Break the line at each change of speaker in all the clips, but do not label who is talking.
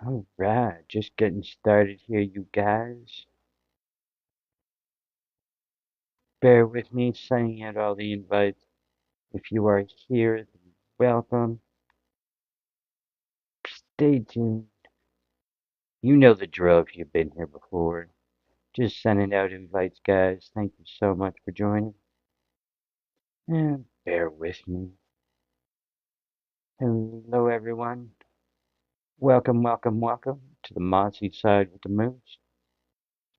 All right, just getting started here, you guys. Bear with me sending out all the invites. If you are here, then welcome. Stay tuned. You know the drill if you've been here before. Just sending out invites, guys. Thank you so much for joining. And bear with me. Hello, everyone. Welcome, welcome, welcome to the Mossy Side with the Moose.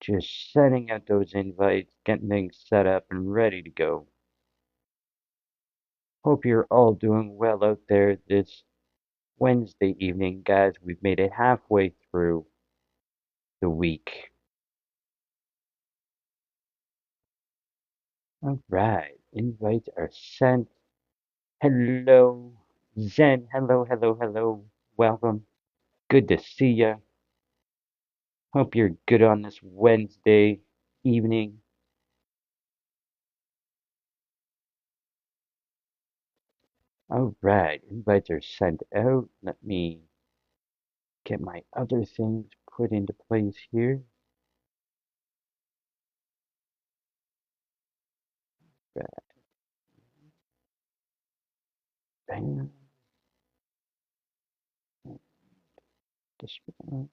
Just sending out those invites, getting things set up and ready to go. Hope you're all doing well out there this Wednesday evening, guys. We've made it halfway through the week. All right, invites are sent. Hello, Zen. Hello, hello, hello. Welcome. Good to see ya. Hope you're good on this Wednesday evening. All right, invites are sent out. Let me get my other things put into place here. Right, bam, this one.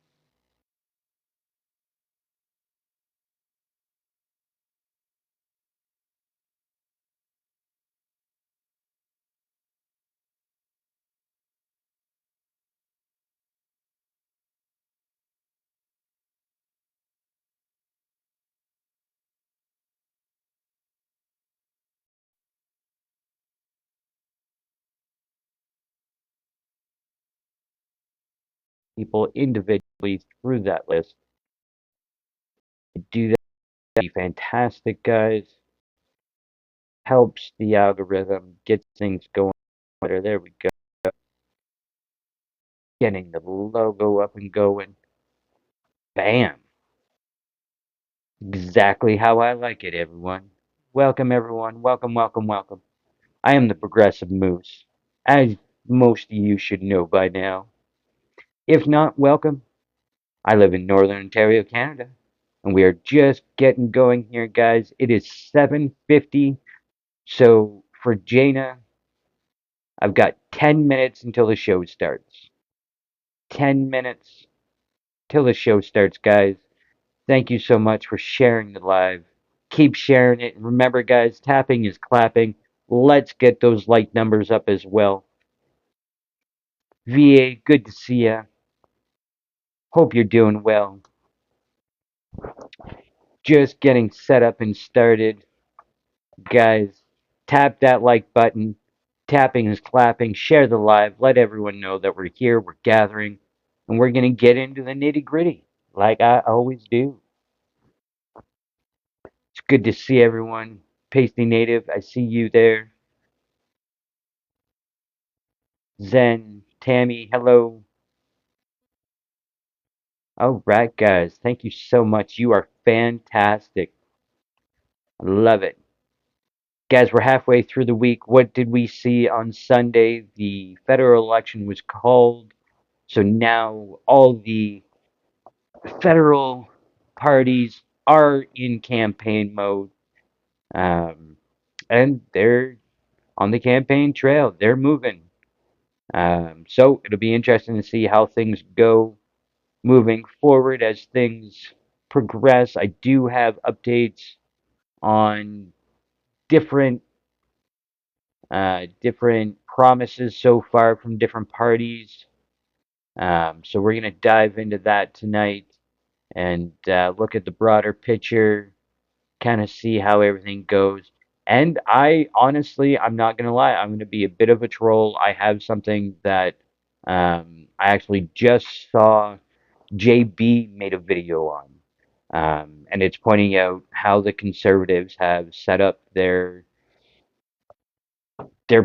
People individually through that list. Do that would be fantastic, guys. Helps the algorithm, gets things going better. There we go. Getting the logo up and going. Bam. Exactly how I like it, everyone. Welcome, everyone. Welcome, welcome, welcome. I am the Progressive Moose, as most of you should know by now. If not, welcome. I live in Northern Ontario, Canada, and we are just getting going here, guys. It is 7:50, so for Jaina, I've got 10 minutes until the show starts. 10 minutes till the show starts, guys. Thank you so much for sharing the live. Keep sharing it. And remember, guys, tapping is clapping. Let's get those like numbers up as well. VA, good to see ya. Hope you're doing well. Just getting set up and started. Guys, tap that like button. Tapping is clapping. Share the live. Let everyone know that we're here, we're gathering, and we're going to get into the nitty gritty like I always do. It's good to see everyone. Pasty Native, I see you there. Zen, Tammy, hello. All right, guys. Thank you so much. You are fantastic. I love it. Guys, we're halfway through the week. What did we see on Sunday? The federal election was called. So now all the federal parties are in campaign mode. Um, and they're on the campaign trail. They're moving. So it'll be interesting to see how things go moving forward as things progress. I do have updates on different different promises so far from different parties. So we're gonna dive into that tonight and look at the broader picture, kind of see how everything goes. And I honestly, I'm not gonna lie, I'm gonna be a bit of a troll. I have something that I actually just saw JB made a video on. And it's pointing out how the conservatives have set up their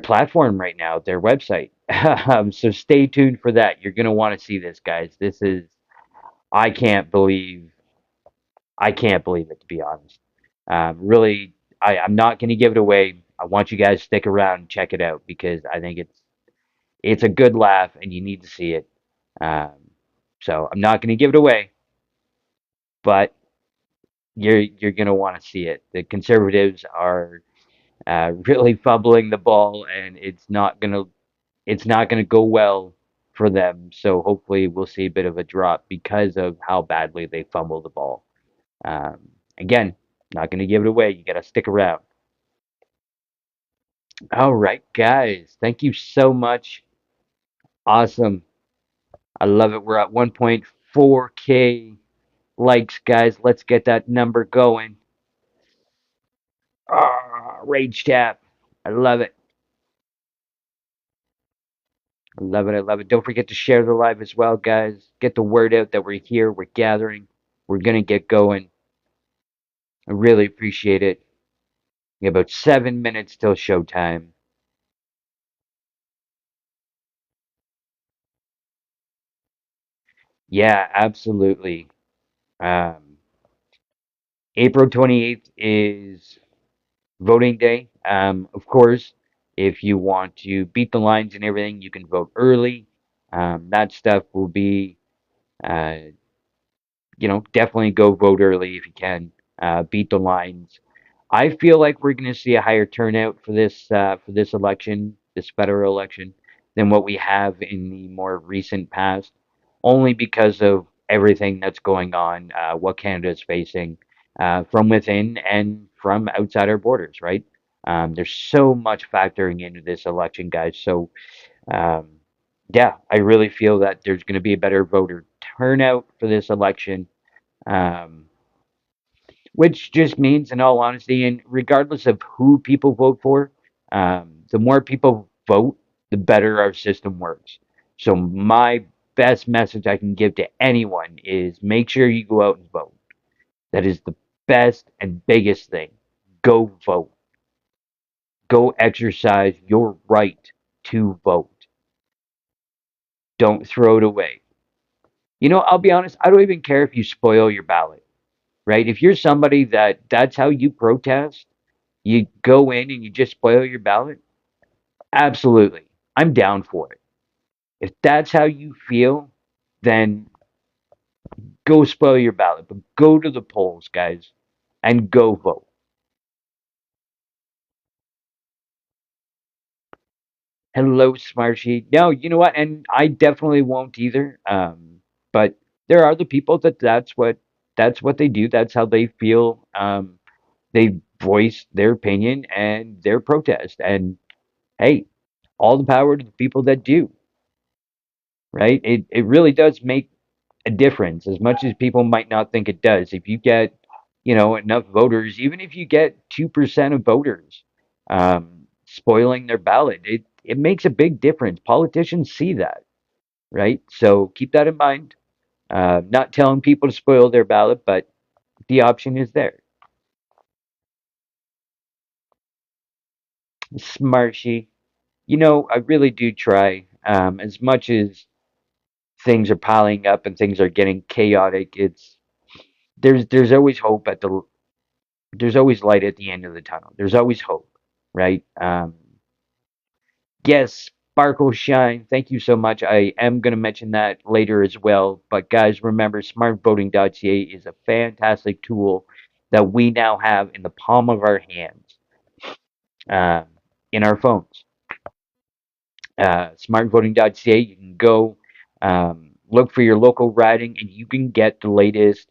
platform right now, their website. So stay tuned for that. You're gonna want to see this, guys. This is I can't believe I can't believe it, to be honest. Really, I'm not gonna give it away. I want you guys to stick around and check it out because I think it's a good laugh and you need to see it. Um, So I'm not going to give it away, but you're going to want to see it. The conservatives are really fumbling the ball, and it's not gonna go well for them. So hopefully we'll see a bit of a drop because of how badly they fumble the ball. Um, Again, not gonna give it away. You gotta stick around. All right, guys. Thank you so much. Awesome. I love it. We're at 1.4K likes, guys. Let's get that number going. Rage tap. I love it. I love it. I love it. Don't forget to share the live as well, guys. Get the word out that we're here. We're gathering. We're gonna get going. I really appreciate it. We have about 7 minutes till showtime. Yeah, absolutely. Um, April 28th is voting day. Of course, if you want to beat the lines and everything, you can vote early. That stuff will be, uh, definitely go vote early if you can. Beat the lines. I feel like we're going to see a higher turnout for this election, this federal election, than what we have in the more recent past, only because of everything that's going on, what Canada is facing from within and from outside our borders. Right? There's so much factoring into this election, guys. So um, yeah, I really feel that there's going to be a better voter turnout for this election. Um, which just means, in all honesty, and regardless of who people vote for, the more people vote, the better our system works. So, my best message I can give to anyone is make sure you go out and vote. That is the best and biggest thing. Go vote. Go exercise your right to vote. Don't throw it away. I'll be honest, I don't even care if you spoil your ballot, right? If you're somebody that's how you protest, you go in and you just spoil your ballot? Absolutely. I'm down for it. If that's how you feel, then go spoil your ballot. But go to the polls, guys, and go vote. Hello, Smarshy. No, you know what? And I definitely won't either. But there are the people that's what they do. That's how they feel. They voice their opinion and their protest. And hey, all the power to the people that do. Right? It really does make a difference as much as people might not think it does. If you get, enough voters, even if you get 2% of voters spoiling their ballot, it makes a big difference. Politicians see that, right? So keep that in mind. Not telling people to spoil their ballot, but the option is there. Smarshy. I really do try. As much as things are piling up and things are getting chaotic, there's always hope there's always light at the end of the tunnel. There's always hope, right? Yes, Sparkle Shine. Thank you so much. I am going to mention that later as well. But guys, remember, smartvoting.ca is a fantastic tool that we now have in the palm of our hands, um, in our phones. Smartvoting.ca. You can go look for your local riding, and you can get the latest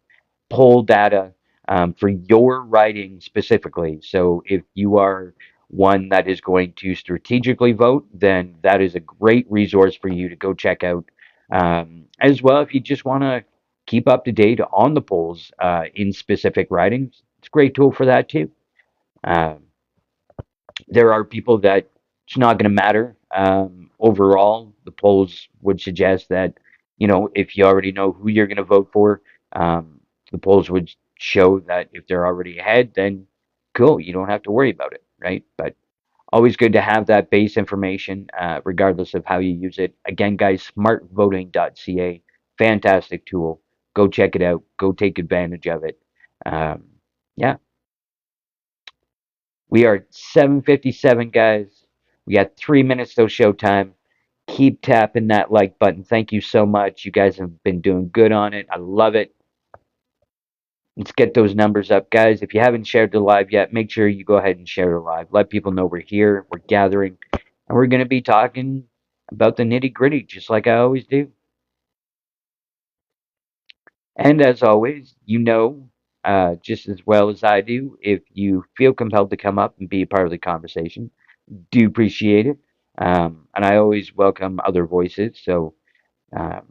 poll data for your riding specifically. So if you are one that is going to strategically vote, then that is a great resource for you to go check out. As well, if you just want to keep up to date on the polls in specific ridings, it's a great tool for that too. Um, there are people that it's not going to matter. Overall, the polls would suggest that, if you already know who you're going to vote for, the polls would show that if they're already ahead, then cool, you don't have to worry about it, right? But always good to have that base information, regardless of how you use it. Again, guys, smartvoting.ca, fantastic tool. Go check it out. Go take advantage of it. Um, yeah, we are at 7:57, guys. We got 3 minutes till showtime. Keep tapping that like button. Thank you so much. You guys have been doing good on it. I love it. Let's get those numbers up, guys. If you haven't shared the live yet, make sure you go ahead and share the live. Let people know we're here, we're gathering, and we're going to be talking about the nitty gritty, just like I always do. And as always, just as well as I do, if you feel compelled to come up and be a part of the conversation, do appreciate it. And I always welcome other voices. So, um,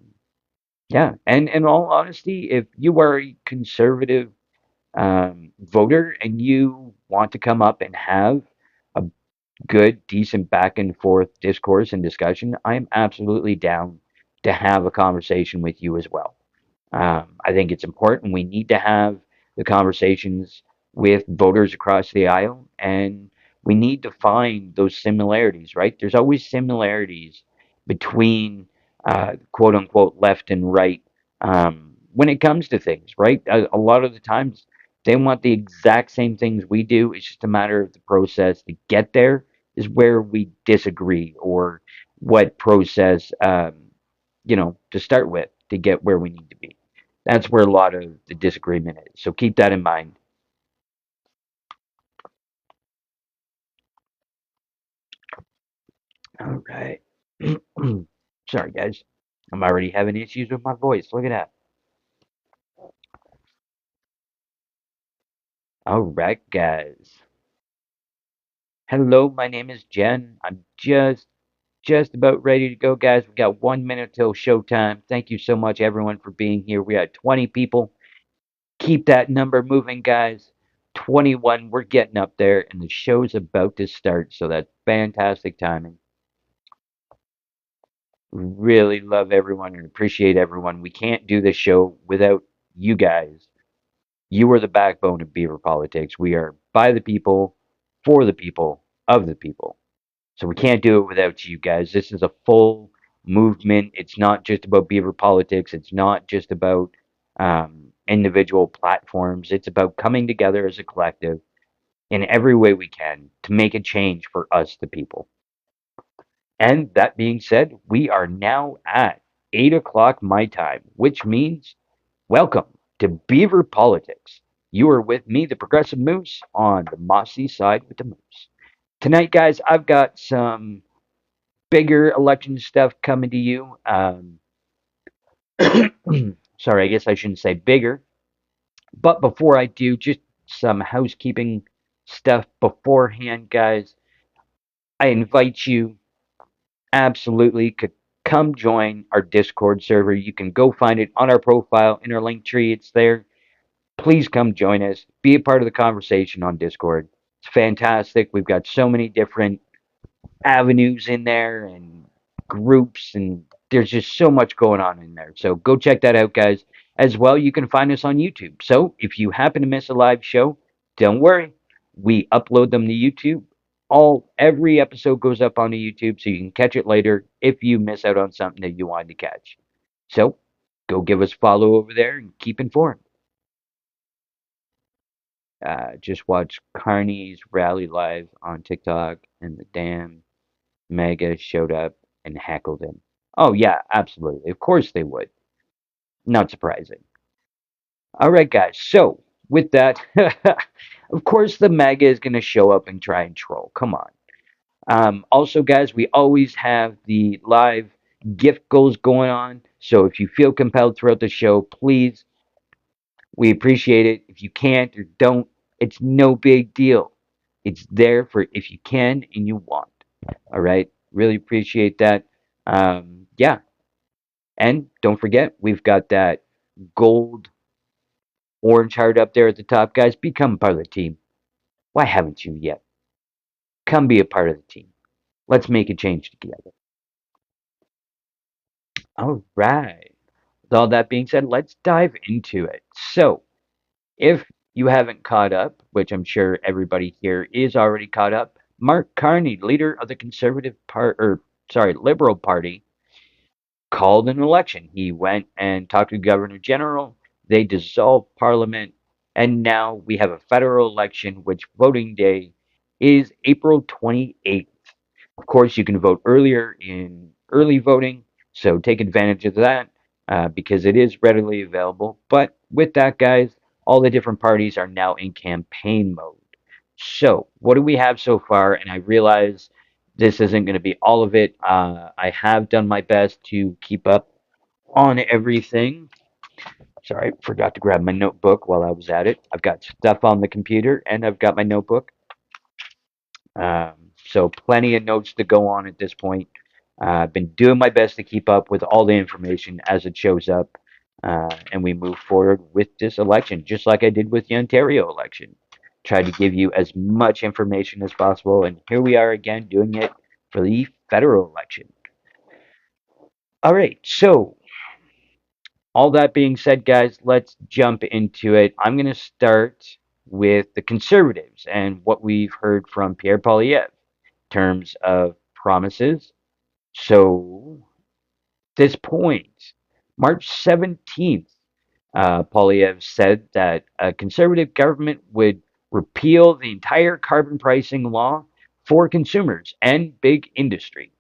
yeah. And in all honesty, if you are a conservative voter and you want to come up and have a good, decent back and forth discourse and discussion, I am absolutely down to have a conversation with you as well. I think it's important. We need to have the conversations with voters across the aisle, and we need to find those similarities, right? There's always similarities between quote unquote left and right when it comes to things, right? A lot of the times they want the exact same things we do. It's just a matter of the process to get there is where we disagree, or what process, to start with to get where we need to be. That's where a lot of the disagreement is. So keep that in mind. All right. Sorry, guys. I'm already having issues with my voice. Look at that. All right, guys. Hello, my name is Jen. I'm just about ready to go, guys. We got 1 minute till showtime. Thank you so much, everyone, for being here. We had 20 people. Keep that number moving, guys. 21. We're getting up there, and the show's about to start. So that's fantastic timing. Really love everyone and appreciate everyone. We can't do this show without you guys. You are the backbone of Beaver Politics. We are by the people, for the people, of the people. So we can't do it without you guys. This is a full movement. It's not just about Beaver Politics. It's not just about individual platforms. It's about coming together as a collective in every way we can to make a change for us, the people. And that being said, we are now at 8 o'clock my time, which means welcome to Beaver Politics. You are with me, the Progressive Moose, on the Mossy Side with the Moose. Tonight, guys, I've got some bigger election stuff coming to you. Sorry, I guess I shouldn't say bigger. But before I do, just some housekeeping stuff beforehand, guys. I invite you absolutely could come join our Discord server. You can go find it on our profile in our link tree. It's there. Please come join us. Be a part of the conversation on Discord. It's fantastic. We've got so many different avenues in there and groups, and there's just so much going on in there. So go check that out, guys. As well, you can find us on YouTube. So if you happen to miss a live show, don't worry. We upload them to YouTube. Every episode goes up onto YouTube, so you can catch it later if you miss out on something that you wanted to catch. So go give us a follow over there and keep informed. Just watch Carney's rally live on TikTok, and the damn Mega showed up and heckled him. Oh, yeah, absolutely. Of course they would. Not surprising. All right, guys. So, with that, of course, the Mega is going to show up and try and troll. Come on. Also, guys, we always have the live gift goals going on. So, if you feel compelled throughout the show, please, we appreciate it. If you can't or don't, it's no big deal. It's there for if you can and you want. All right. Really appreciate that. Yeah. And don't forget, we've got that gold orange heart up there at the top, guys. Become part of the team. Why haven't you yet? Come be a part of the team. Let's make a change together. All right. With all that being said, let's dive into it. So, if you haven't caught up, which I'm sure everybody here is already caught up, Mark Carney, leader of the Liberal Party, called an election. He went and talked to the Governor General. They dissolved Parliament, and now we have a federal election, which voting day is April 28th. Of course, you can vote earlier in early voting, so take advantage of that because it is readily available. But with that, guys, all the different parties are now in campaign mode. So, what do we have so far? And I realize this isn't going to be all of it. I have done my best to keep up on everything. Sorry, I forgot to grab my notebook while I was at it. I've got stuff on the computer and I've got my notebook. So plenty of notes to go on at this point. I've been doing my best to keep up with all the information as it shows up, and we move forward with this election, just like I did with the Ontario election. Tried to give you as much information as possible, and here we are again doing it for the federal election. All right, so all that being said, guys, let's jump into it. I'm going to start with the conservatives and what we've heard from Pierre Poilievre in terms of promises. So, this point, March 17th, Poilievre said that a conservative government would repeal the entire carbon pricing law for consumers and big industry.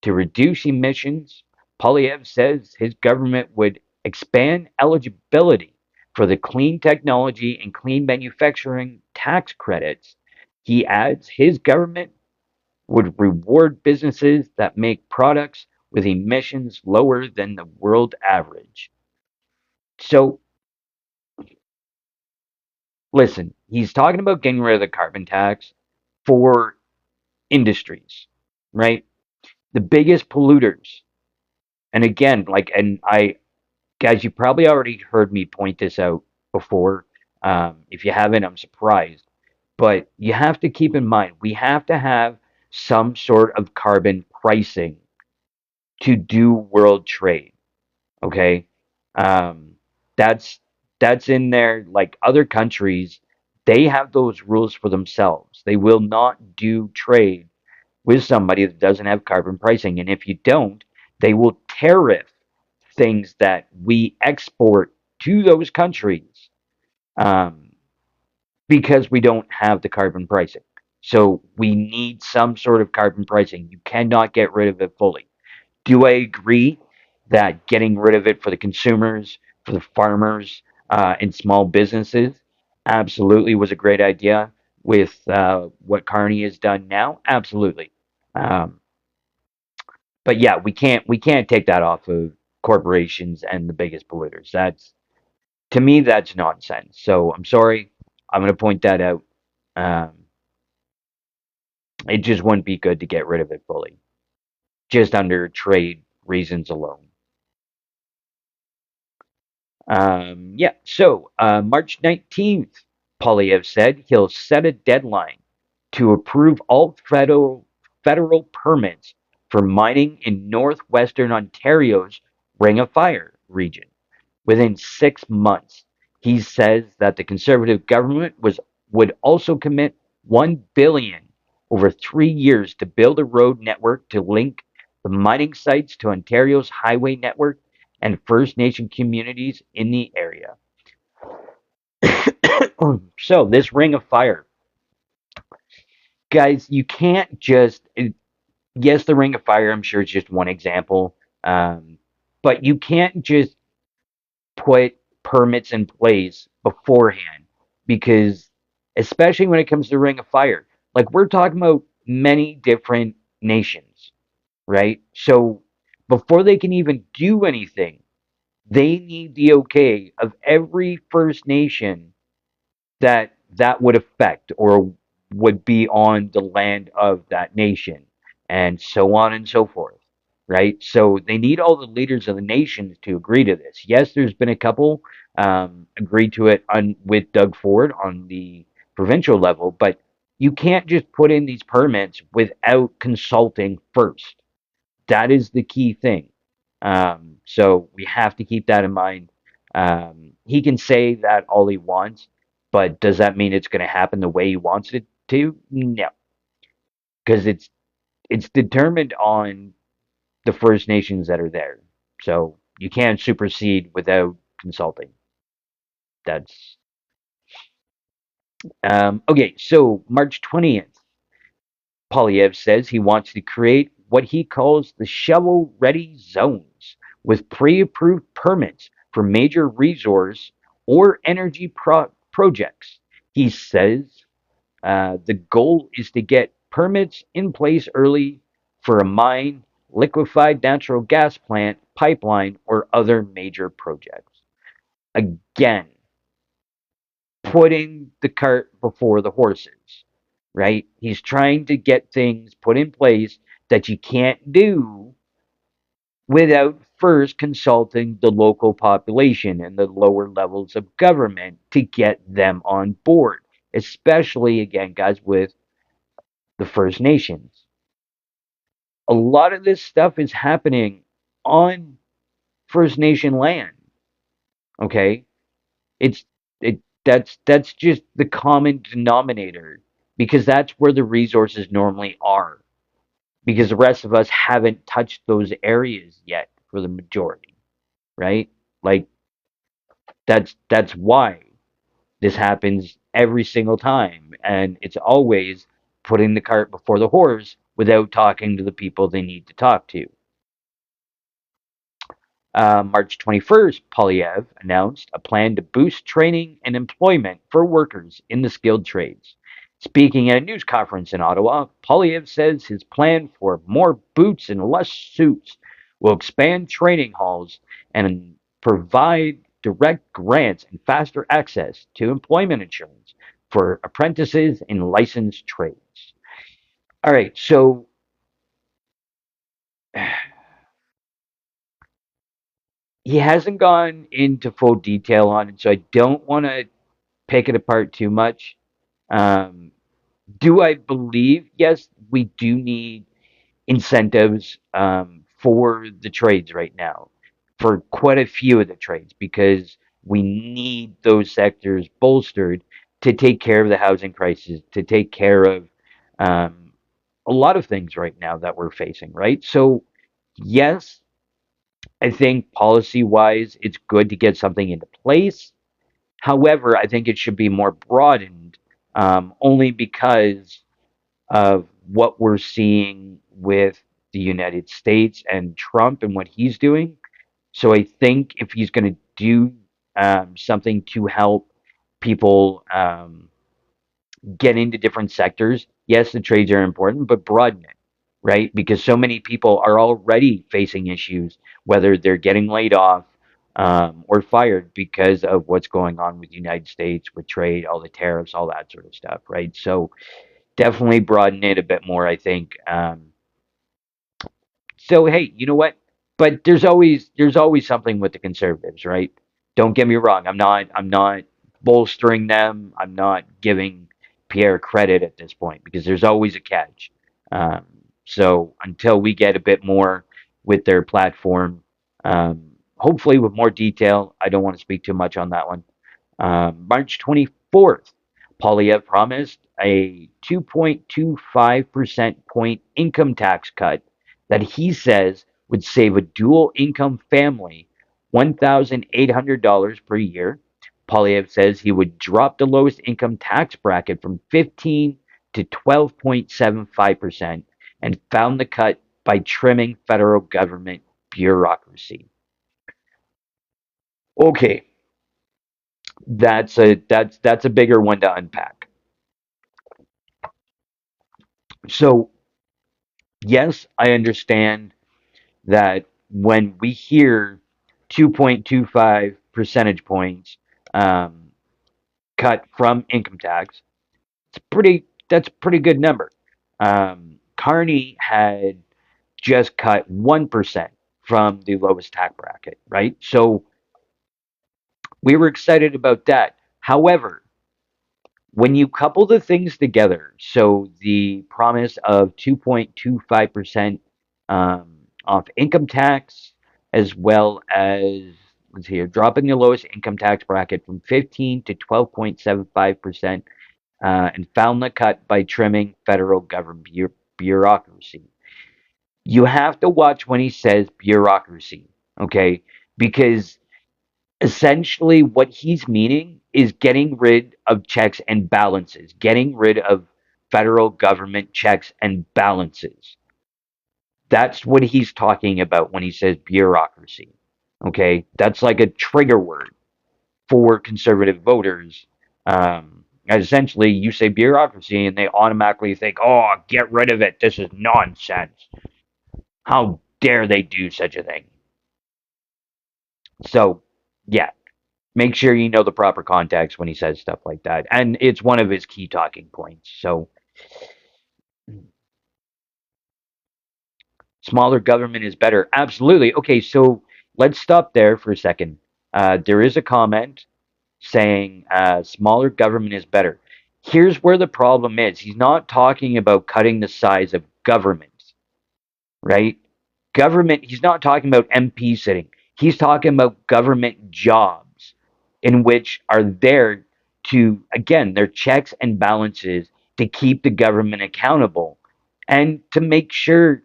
To reduce emissions, Poilievre says his government would expand eligibility for the clean technology and clean manufacturing tax credits. He adds his government would reward businesses that make products with emissions lower than the world average. So, listen, he's talking about getting rid of the carbon tax for industries, right? The biggest polluters. And again, guys, you probably already heard me point this out before. If you haven't, I'm surprised. But you have to keep in mind, we have to have some sort of carbon pricing to do world trade. Okay, um, that's that's in there. Like other countries, they have those rules for themselves. They will not do trade with somebody that doesn't have carbon pricing, and if you don't, they will tariff things that we export to those countries um, because we don't have the carbon pricing. So we need some sort of carbon pricing. You cannot get rid of it fully. Do I agree that getting rid of it for the consumers, for the farmers, and small businesses absolutely was a great idea with what Carney has done now? Absolutely. Um, but yeah, we can't take that off of corporations and the biggest polluters. That's to me that's nonsense. So I'm sorry. I'm going to point that out. Um, it just wouldn't be good to get rid of it fully, just under trade reasons alone. Yeah, so March 19th, Polyev said he'll set a deadline to approve all federal permits for mining in northwestern Ontario's Ring of Fire region within 6 months. He says that the Conservative government would also commit 1 billion over 3 years to build a road network to link the mining sites to Ontario's highway network and First Nation communities in the area. So this Ring of Fire, guys, you can't just yes, the Ring of Fire. I'm sure it's just one example, but you can't just put permits in place beforehand because especially when it comes to Ring of Fire, like we're talking about many different nations, right? So before they can even do anything, they need the okay of every First Nation that would affect or would be on the land of that nation, and so on and so forth, right? So they need all the leaders of the nations to agree to this. Yes, there's been a couple agreed to it with Doug Ford on the provincial level, but you can't just put in these permits without consulting first. That is the key thing. So we have to keep that in mind. He can say that all he wants, but does that mean it's going to happen the way he wants it to? No, because it's determined on the First Nations that are there. So you can't supersede without consulting. That's okay. So March 20th, Polyev says he wants to create what he calls the shovel ready zones with pre approved permits for major resource or energy projects. He says the goal is to get permits in place early for a mine, liquefied natural gas plant, pipeline, or other major projects. Again, putting the cart before the horses, right? He's trying to get things put in place that you can't do without first consulting the local population and the lower levels of government to get them on board, especially, again, guys, with the First Nations. A lot of this stuff is happening on First Nation land, okay? It's that's just the common denominator because that's where the resources normally are. Because the rest of us haven't touched those areas yet for the majority, right? Like that's why this happens every single time, and it's always putting the cart before the horse without talking to the people they need to talk to. March 21st, Polyev announced a plan to boost training and employment for workers in the skilled trades. Speaking at a news conference in Ottawa, Polyev says his plan for more boots and less suits will expand training halls and provide direct grants and faster access to employment insurance for apprentices in licensed trades. All right, so he hasn't gone into full detail on it, so I don't want to pick it apart too much. Um, do I believe? Yes, we do need incentives for the trades right now, for quite a few of the trades, because we need those sectors bolstered to take care of the housing crisis, to take care of um, a lot of things right now that we're facing, right? So, yes, I think policy wise, it's good to get something into place. However, I think it should be more broadened only because of what we're seeing with the United States and Trump and what he's doing. So I think if he's going to do something to help people get into different sectors, yes, the trades are important, but broaden it, right? Because so many people are already facing issues, whether they're getting laid off or fired because of what's going on with the United States, with trade, all the tariffs, all that sort of stuff, right? So definitely broaden it a bit more, I think. So hey, you know what? But there's always something with the conservatives, right? Don't get me wrong. I'm not bolstering them. I'm not giving Pierre credit at this point because there's always a catch. Um, so until we get a bit more with their platform, hopefully with more detail. I don't want to speak too much on that one. March 24th, Polyev promised a 2.25% point income tax cut that he says would save a dual income family $1,800 per year. Polyev says he would drop the lowest income tax bracket from 15 to 12.75% and found the cut by trimming federal government bureaucracy. Okay, that's a bigger one to unpack. So, yes, I understand that when we hear 2.25 percentage points um, cut from income tax, that's a pretty good number. Carney had just cut 1% from the lowest tax bracket, right? So we were excited about that. However, when you couple the things together, so the promise of 2.25% off income tax, as well as, let's see here, dropping the lowest income tax bracket from 15 to 12.75%, and found the cut by trimming federal government bureaucracy. You have to watch when he says bureaucracy, okay? Because essentially what he's meaning is getting rid of checks and balances, getting rid of federal government checks and balances. That's what he's talking about when he says bureaucracy. Okay, that's like a trigger word for conservative voters. Essentially, you say bureaucracy, and they automatically think, "Oh, get rid of it. This is nonsense. How dare they do such a thing?" So, yeah, make sure you know the proper context when he says stuff like that, and it's one of his key talking points. So, smaller government is better. Absolutely. Okay, so let's stop there for a second. There is a comment saying smaller government is better. Here's where the problem is. He's not talking about cutting the size of government, right? Government, he's not talking about MP sitting. He's talking about government jobs in which are there to, again, they're checks and balances to keep the government accountable and to make sure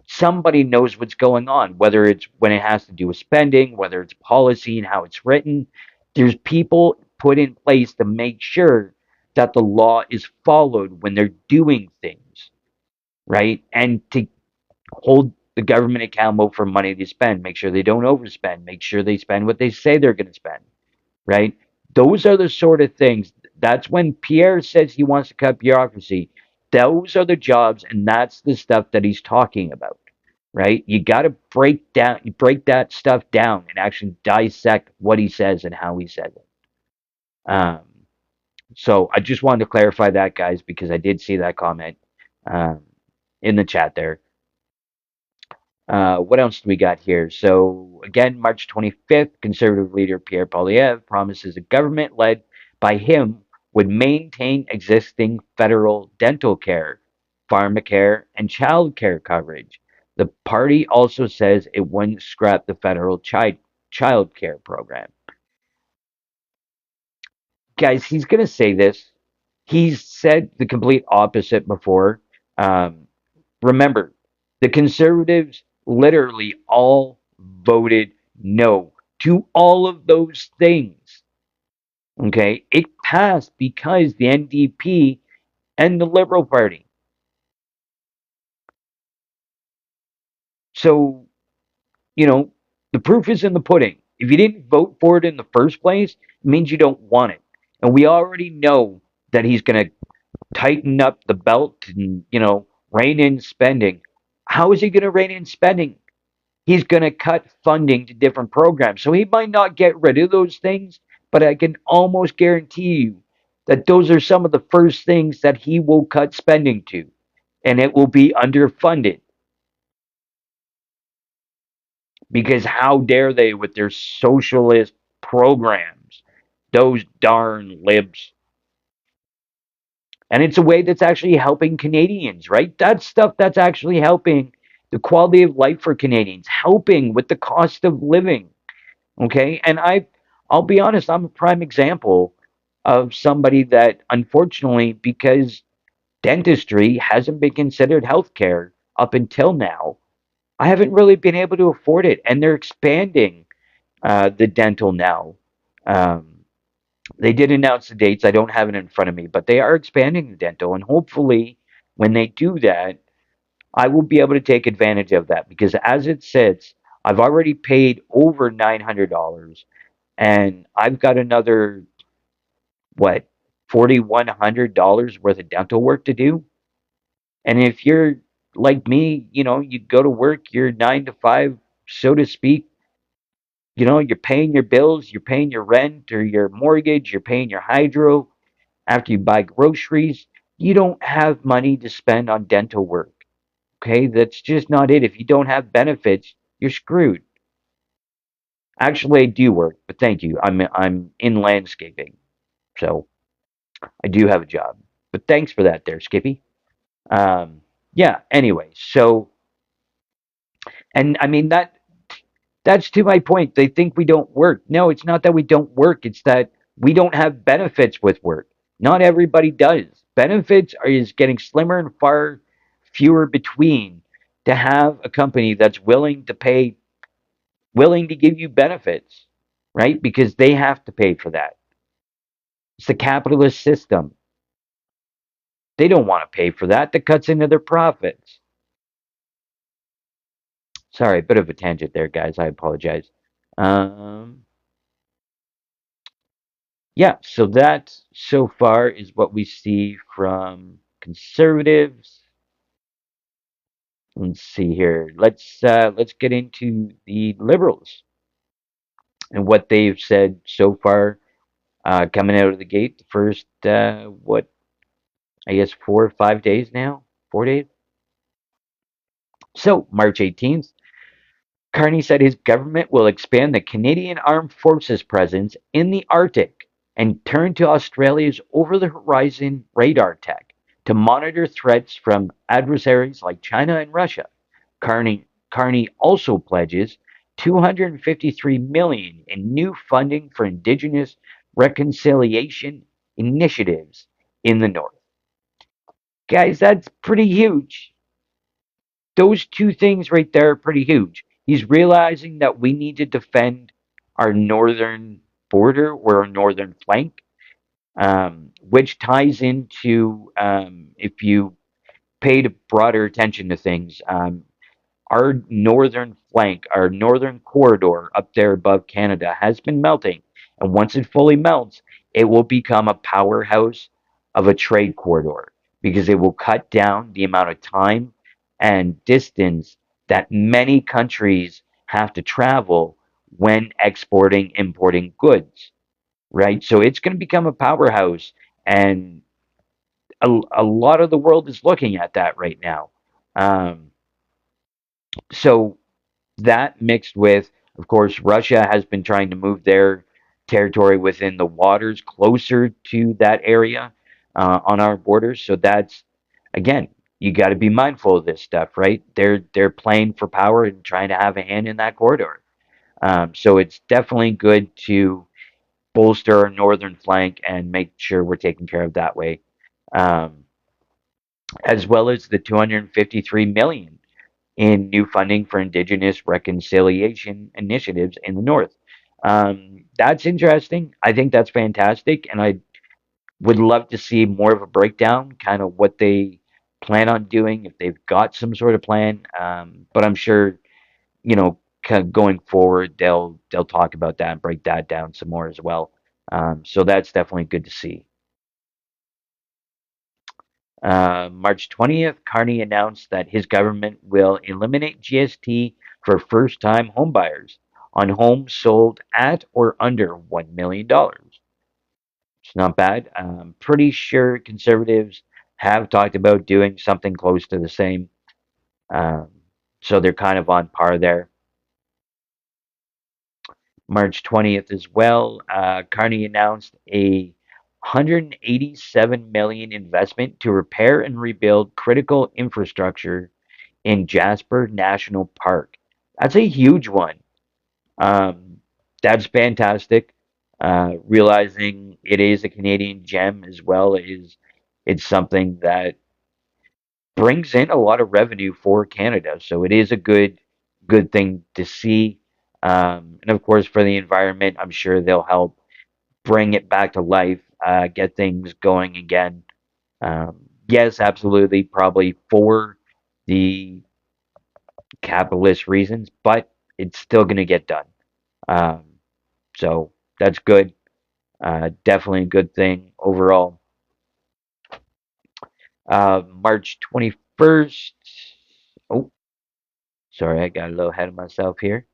somebody knows what's going on, whether it's when it has to do with spending, whether it's policy and how it's written. There's people put in place to make sure that the law is followed when they're doing things, right? And to hold the government accountable for money they spend, make sure they don't overspend, make sure they spend what they say they're going to spend, right? Those are the sort of things. That's when Pierre says he wants to cut bureaucracy. Those are the jobs, and that's the stuff that he's talking about, right? You got to break that stuff down, and actually dissect what he says and how he says it. Um, so I just wanted to clarify that, guys, because I did see that comment um, in the chat there. What else do we got here? So, again, March 25th, conservative leader Pierre Poilievre promises a government led by him would maintain existing federal dental care, pharmacare, and child care coverage. The party also says it wouldn't scrap the federal child care program. Guys, he's going to say this. He's said the complete opposite before. Um, Remember, the conservatives literally all voted no to all of those things. Okay, it passed because the NDP and the Liberal Party. So, you know, the proof is in the pudding. If you didn't vote for it in the first place, it means you don't want it. And we already know that he's going to tighten up the belt and, rein in spending. How is he going to rein in spending? He's going to cut funding to different programs. So he might not get rid of those things, but I can almost guarantee you that those are some of the first things that he will cut spending to, and it will be underfunded. Because how dare they with their socialist programs? Those darn libs. And it's a way that's actually helping Canadians, right? That's stuff that's actually helping the quality of life for Canadians, helping with the cost of living. Okay. And I'll be honest, I'm a prime example of somebody that unfortunately, because dentistry hasn't been considered healthcare up until now, I haven't really been able to afford it. And they're expanding the dental now. Um, they did announce the dates. I don't have it in front of me, but they are expanding the dental. And hopefully, when they do that, I will be able to take advantage of that because as it sits, I've already paid over $900 and I've got another what $4,100 worth of dental work to do. And if you're like me, you go to work, you're 9 to 5, so to speak. You're paying your bills, you're paying your rent or your mortgage, you're paying your hydro. After you buy groceries, you don't have money to spend on dental work. Okay, that's just not it. If you don't have benefits, you're screwed. Actually, I do work, but thank you. I'm in landscaping, so I do have a job. But thanks for that, there, Skippy. Um, yeah. Anyway, so and I mean that's to my point. They think we don't work. No, it's not that we don't work. It's that we don't have benefits with work. Not everybody does. Benefits is getting slimmer and far fewer between to have a company that's willing to give you benefits, right? Because they have to pay for that. It's the capitalist system. They don't want to pay for that. That cuts into their profits. Sorry, a bit of a tangent there, guys. I apologize. Um, yeah, so that so far is what we see from conservatives. Let's see here. Let's get into the liberals and what they've said so far coming out of the gate. The first what I guess 4 or 5 days now, 4 days. So March 18th, Carney said his government will expand the Canadian Armed Forces presence in the Arctic and turn to Australia's over the horizon radar tech to monitor threats from adversaries like China and Russia. Carney also pledges 253 million in new funding for indigenous reconciliation initiatives in the north. Guys, that's pretty huge. Those two things right there are pretty huge. He's realizing that we need to defend our northern border or our northern flank, which ties into, if you paid broader attention to things, our northern flank, our northern corridor up there above Canada has been melting. And once it fully melts, it will become a powerhouse of a trade corridor because it will cut down the amount of time and distance that many countries have to travel when exporting, importing goods, right? So it's going to become a powerhouse. And a lot of the world is looking at that right now. Um, so that mixed with, of course, Russia has been trying to move their territory within the waters closer to that area on our borders. So that's again, you got to be mindful of this stuff, right? They're playing for power and trying to have a hand in that corridor. So it's definitely good to bolster our northern flank and make sure we're taken care of that way, um, as well as the 253 million in new funding for Indigenous reconciliation initiatives in the North. That's interesting. I think that's fantastic, and I would love to see more of a breakdown, kind of what they plan on doing, if they've got some sort of plan. But I'm sure, kind of going forward, they'll talk about that and break that down some more as well. So that's definitely good to see. March 20th, Carney announced that his government will eliminate GST for first time homebuyers on homes sold at or under $1 million. It's not bad. I'm pretty sure conservatives have talked about doing something close to the same. Um, so they're kind of on par there. March 20th as well, Carney announced a 187 million investment to repair and rebuild critical infrastructure in Jasper National Park. That's a huge one. Um, that's fantastic. Realizing it is a Canadian gem as well is it's something that brings in a lot of revenue for Canada. So it is a good thing to see. And of course, for the environment, I'm sure they'll help bring it back to life, get things going again. Yes, absolutely, probably for the capitalist reasons, but it's still going to get done. Um, so that's good. Definitely a good thing overall. March 21st. Oh, sorry, I got a little ahead of myself here.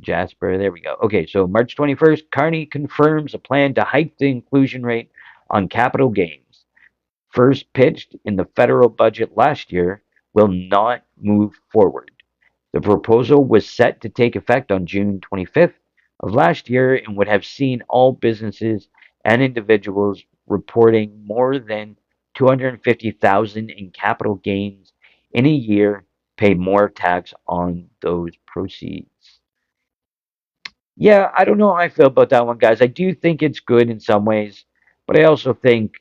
Jasper, there we go. Okay, so March 21st, Carney confirms a plan to hike the inclusion rate on capital gains. First pitched in the federal budget last year, will not move forward. The proposal was set to take effect on June 25th of last year and would have seen all businesses and individuals reporting more than 250,000 in capital gains in a year pay more tax on those proceeds. Yeah, I don't know how I feel about that one, guys. I do think it's good in some ways, but I also think,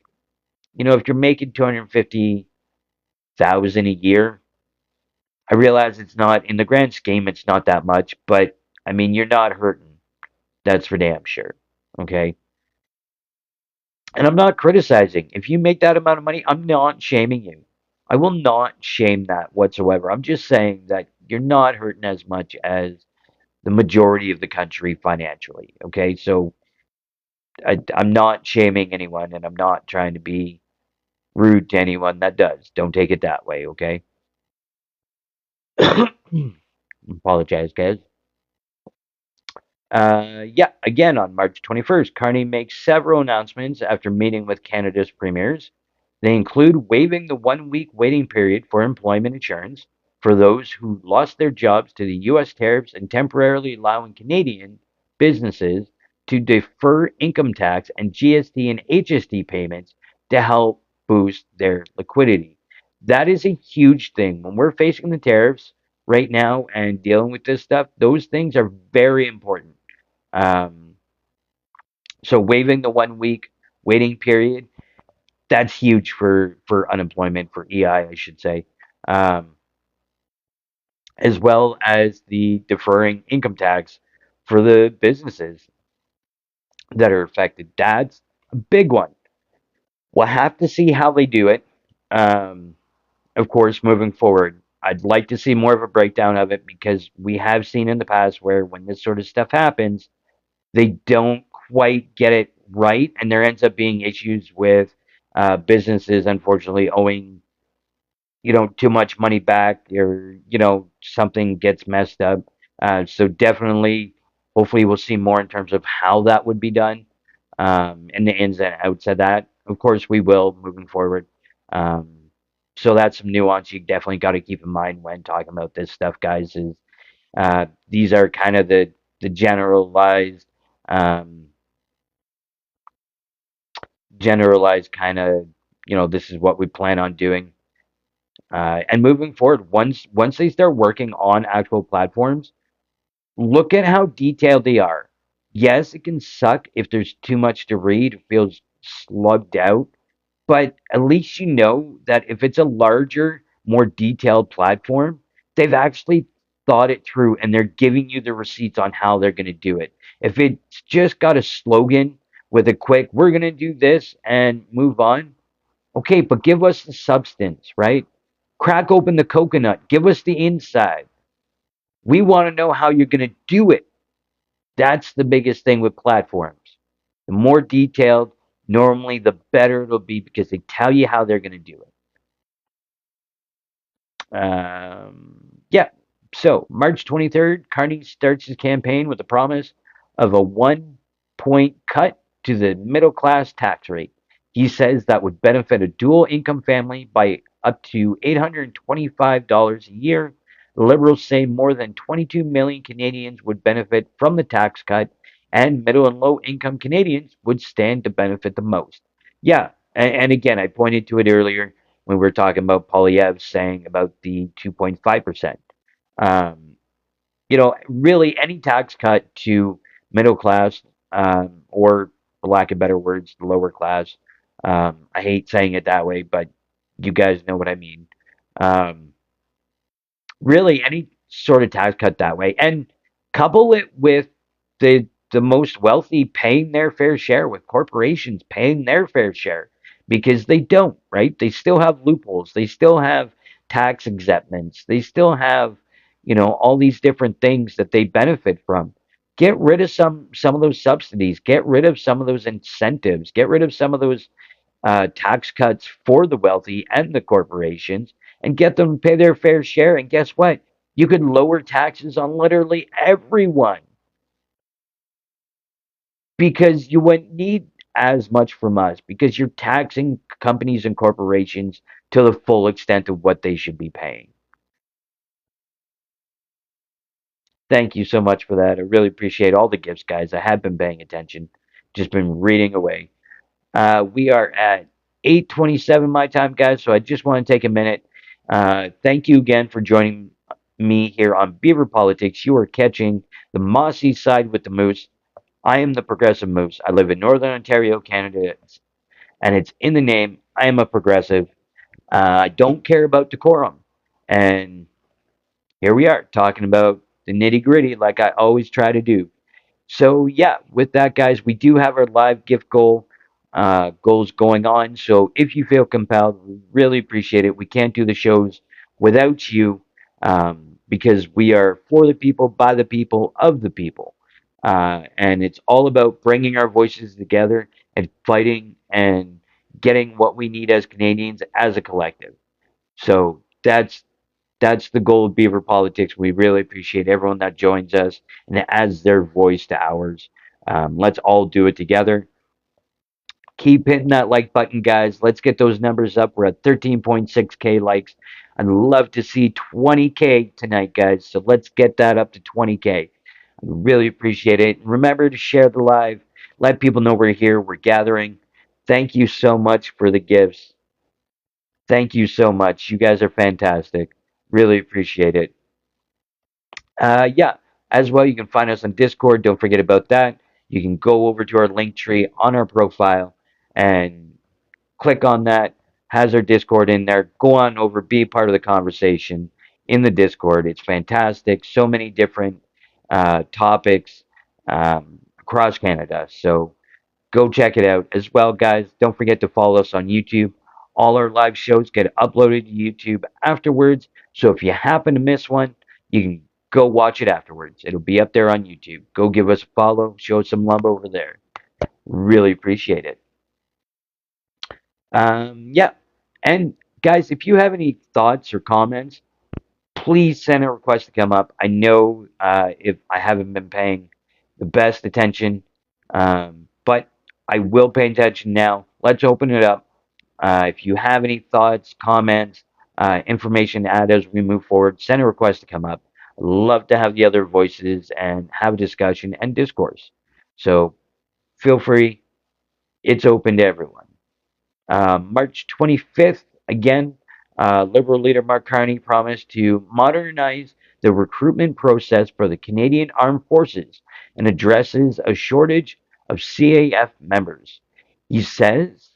if you're making 250,000 a year, I realize it's not in the grand scheme, it's not that much, but I mean, you're not hurting. That's for damn sure. Okay. And I'm not criticizing. If you make that amount of money, I'm not shaming you. I will not shame that whatsoever. I'm just saying that you're not hurting as much as the majority of the country financially. Okay, so I'm not shaming anyone, and I'm not trying to be rude to anyone that does. Don't take it that way. Okay. Apologize, guys. Yeah, again on March 21st, Carney makes several announcements after meeting with Canada's premiers. They include waiving the 1 week waiting period for employment insurance for those who lost their jobs to the U.S. tariffs and temporarily allowing Canadian businesses to defer income tax and GST and HST payments to help boost their liquidity. That is a huge thing. When we're facing the tariffs right now and dealing with this stuff, those things are very important. Um, so waiving the 1 week waiting period, that's huge for unemployment for EI, I should say, um, as well as the deferring income tax for the businesses that are affected. That's a big one. We'll have to see how they do it. Um, of course, moving forward, I'd like to see more of a breakdown of it because we have seen in the past where when this sort of stuff happens, they don't quite get it right, and there ends up being issues with businesses, unfortunately, owing too much money back, or something gets messed up. So definitely, hopefully, we'll see more in terms of how that would be done, and the ins and outs of that. Of course, we will moving forward. Um, so that's some nuance you definitely got to keep in mind when talking about this stuff, guys. Is these are kind of the um, generalized kind of, this is what we plan on doing. And moving forward, once they start working on actual platforms, look at how detailed they are. Yes, it can suck if there's too much to read, it feels slugged out, but at least you know that if it's a larger, more detailed platform, they've actually thought it through and they're giving you the receipts on how they're going to do it. If it's just got a slogan with a quick, we're going to do this and move on, okay, but give us the substance, right? Crack open the coconut, give us the inside. We want to know how you're going to do it. That's the biggest thing with platforms. The more detailed, normally, the better it'll be because they tell you how they're going to do it. Yeah. So, March 23rd, Carney starts his campaign with the promise of a 1 point cut to the middle class tax rate. He says that would benefit a dual income family by up to $825 a year. The Liberals say more than 22 million Canadians would benefit from the tax cut, and middle and low income Canadians would stand to benefit the most. Yeah, and again, I pointed to it earlier when we were talking about Polyev saying about the 2.5%. Um, really any tax cut to middle class, or for lack of better words, the lower class. I hate saying it that way, but you guys know what I mean. Um, really any sort of tax cut that way, and couple it with the most wealthy paying their fair share, with corporations paying their fair share, because they don't, right? They still have loopholes, they still have tax exemptions, they still have all these different things that they benefit from. Get rid of some of those subsidies, get rid of some of those incentives, get rid of some of those tax cuts for the wealthy and the corporations, and get them to pay their fair share. And guess what? You could lower taxes on literally everyone because you wouldn't need as much from us because you're taxing companies and corporations to the full extent of what they should be paying. Thank you so much for that. I really appreciate all the gifts, guys. I have been paying attention, just been reading away. We are at 8:27 my time, guys. So I just want to take a minute. Thank you again for joining me here on Beaver Politics. You are catching the Mossy Side with the Moose. I am the Progressive Moose. I live in Northern Ontario, Canada, and it's in the name. I am a progressive. I don't care about decorum. And here we are talking about the nitty gritty like I always try to do. So, yeah, with that, guys, we do have our live gift goal. goals going on. So if you feel compelled, we really appreciate it. We can't do the shows without you because we are for the people, by the people, of the people. And it's all about bringing our voices together and fighting and getting what we need as Canadians as a collective. So that's the goal of Beaver Politics. We really appreciate everyone that joins us and adds their voice to ours. Let's all do it together. Keep hitting that like button, guys. Let's get those numbers up. We're at 13.6K likes. I'd love to see 20K tonight, guys. So let's get that up to 20K. I really appreciate it. Remember to share the live. Let people know we're here. We're gathering. Thank you so much for the gifts. Thank you so much. You guys are fantastic. Really appreciate it. Yeah, as well, you can find us on Discord. Don't forget about that. You can go over to our link tree on our profile and click on that. Has our Discord in there. Go on over, be part of the conversation in the Discord. It's fantastic. So many different topics across Canada. So go check it out as well, guys. Don't forget to follow us on YouTube. All our live shows get uploaded to YouTube afterwards. So if you happen to miss one, you can go watch it afterwards. It'll be up there on YouTube. Go give us a follow. Show us some love over there. Really appreciate it. Yeah. And guys, if you have any thoughts or comments, please send a request to come up. I know if I haven't been paying the best attention, but I will pay attention now. Let's open it up. If you have any thoughts, comments, information to add as we move forward, send a request to come up. I'd love to have the other voices and have a discussion and discourse. So feel free. It's open to everyone. March 25th, again, Liberal leader Mark Carney promised to modernize the recruitment process for the Canadian Armed Forces and addresses a shortage of CAF members. He says,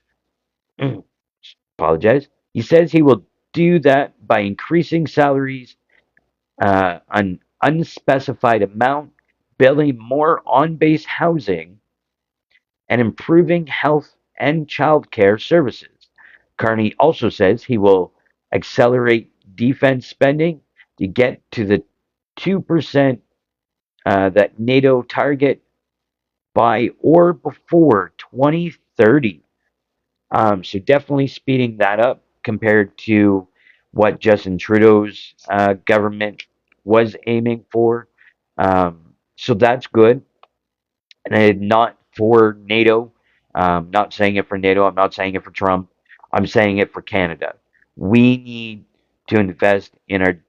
apologize, he says he will do that by increasing salaries an unspecified amount, building more on base housing, and improving health and child care services. Carney also says he will accelerate defense spending to get to the 2% that NATO target by or before 2030. So definitely speeding that up compared to what Justin Trudeau's government was aiming for. So that's good. And not for NATO. Not saying it for NATO. I'm not saying it for Trump. I'm saying it for Canada. We need to invest in our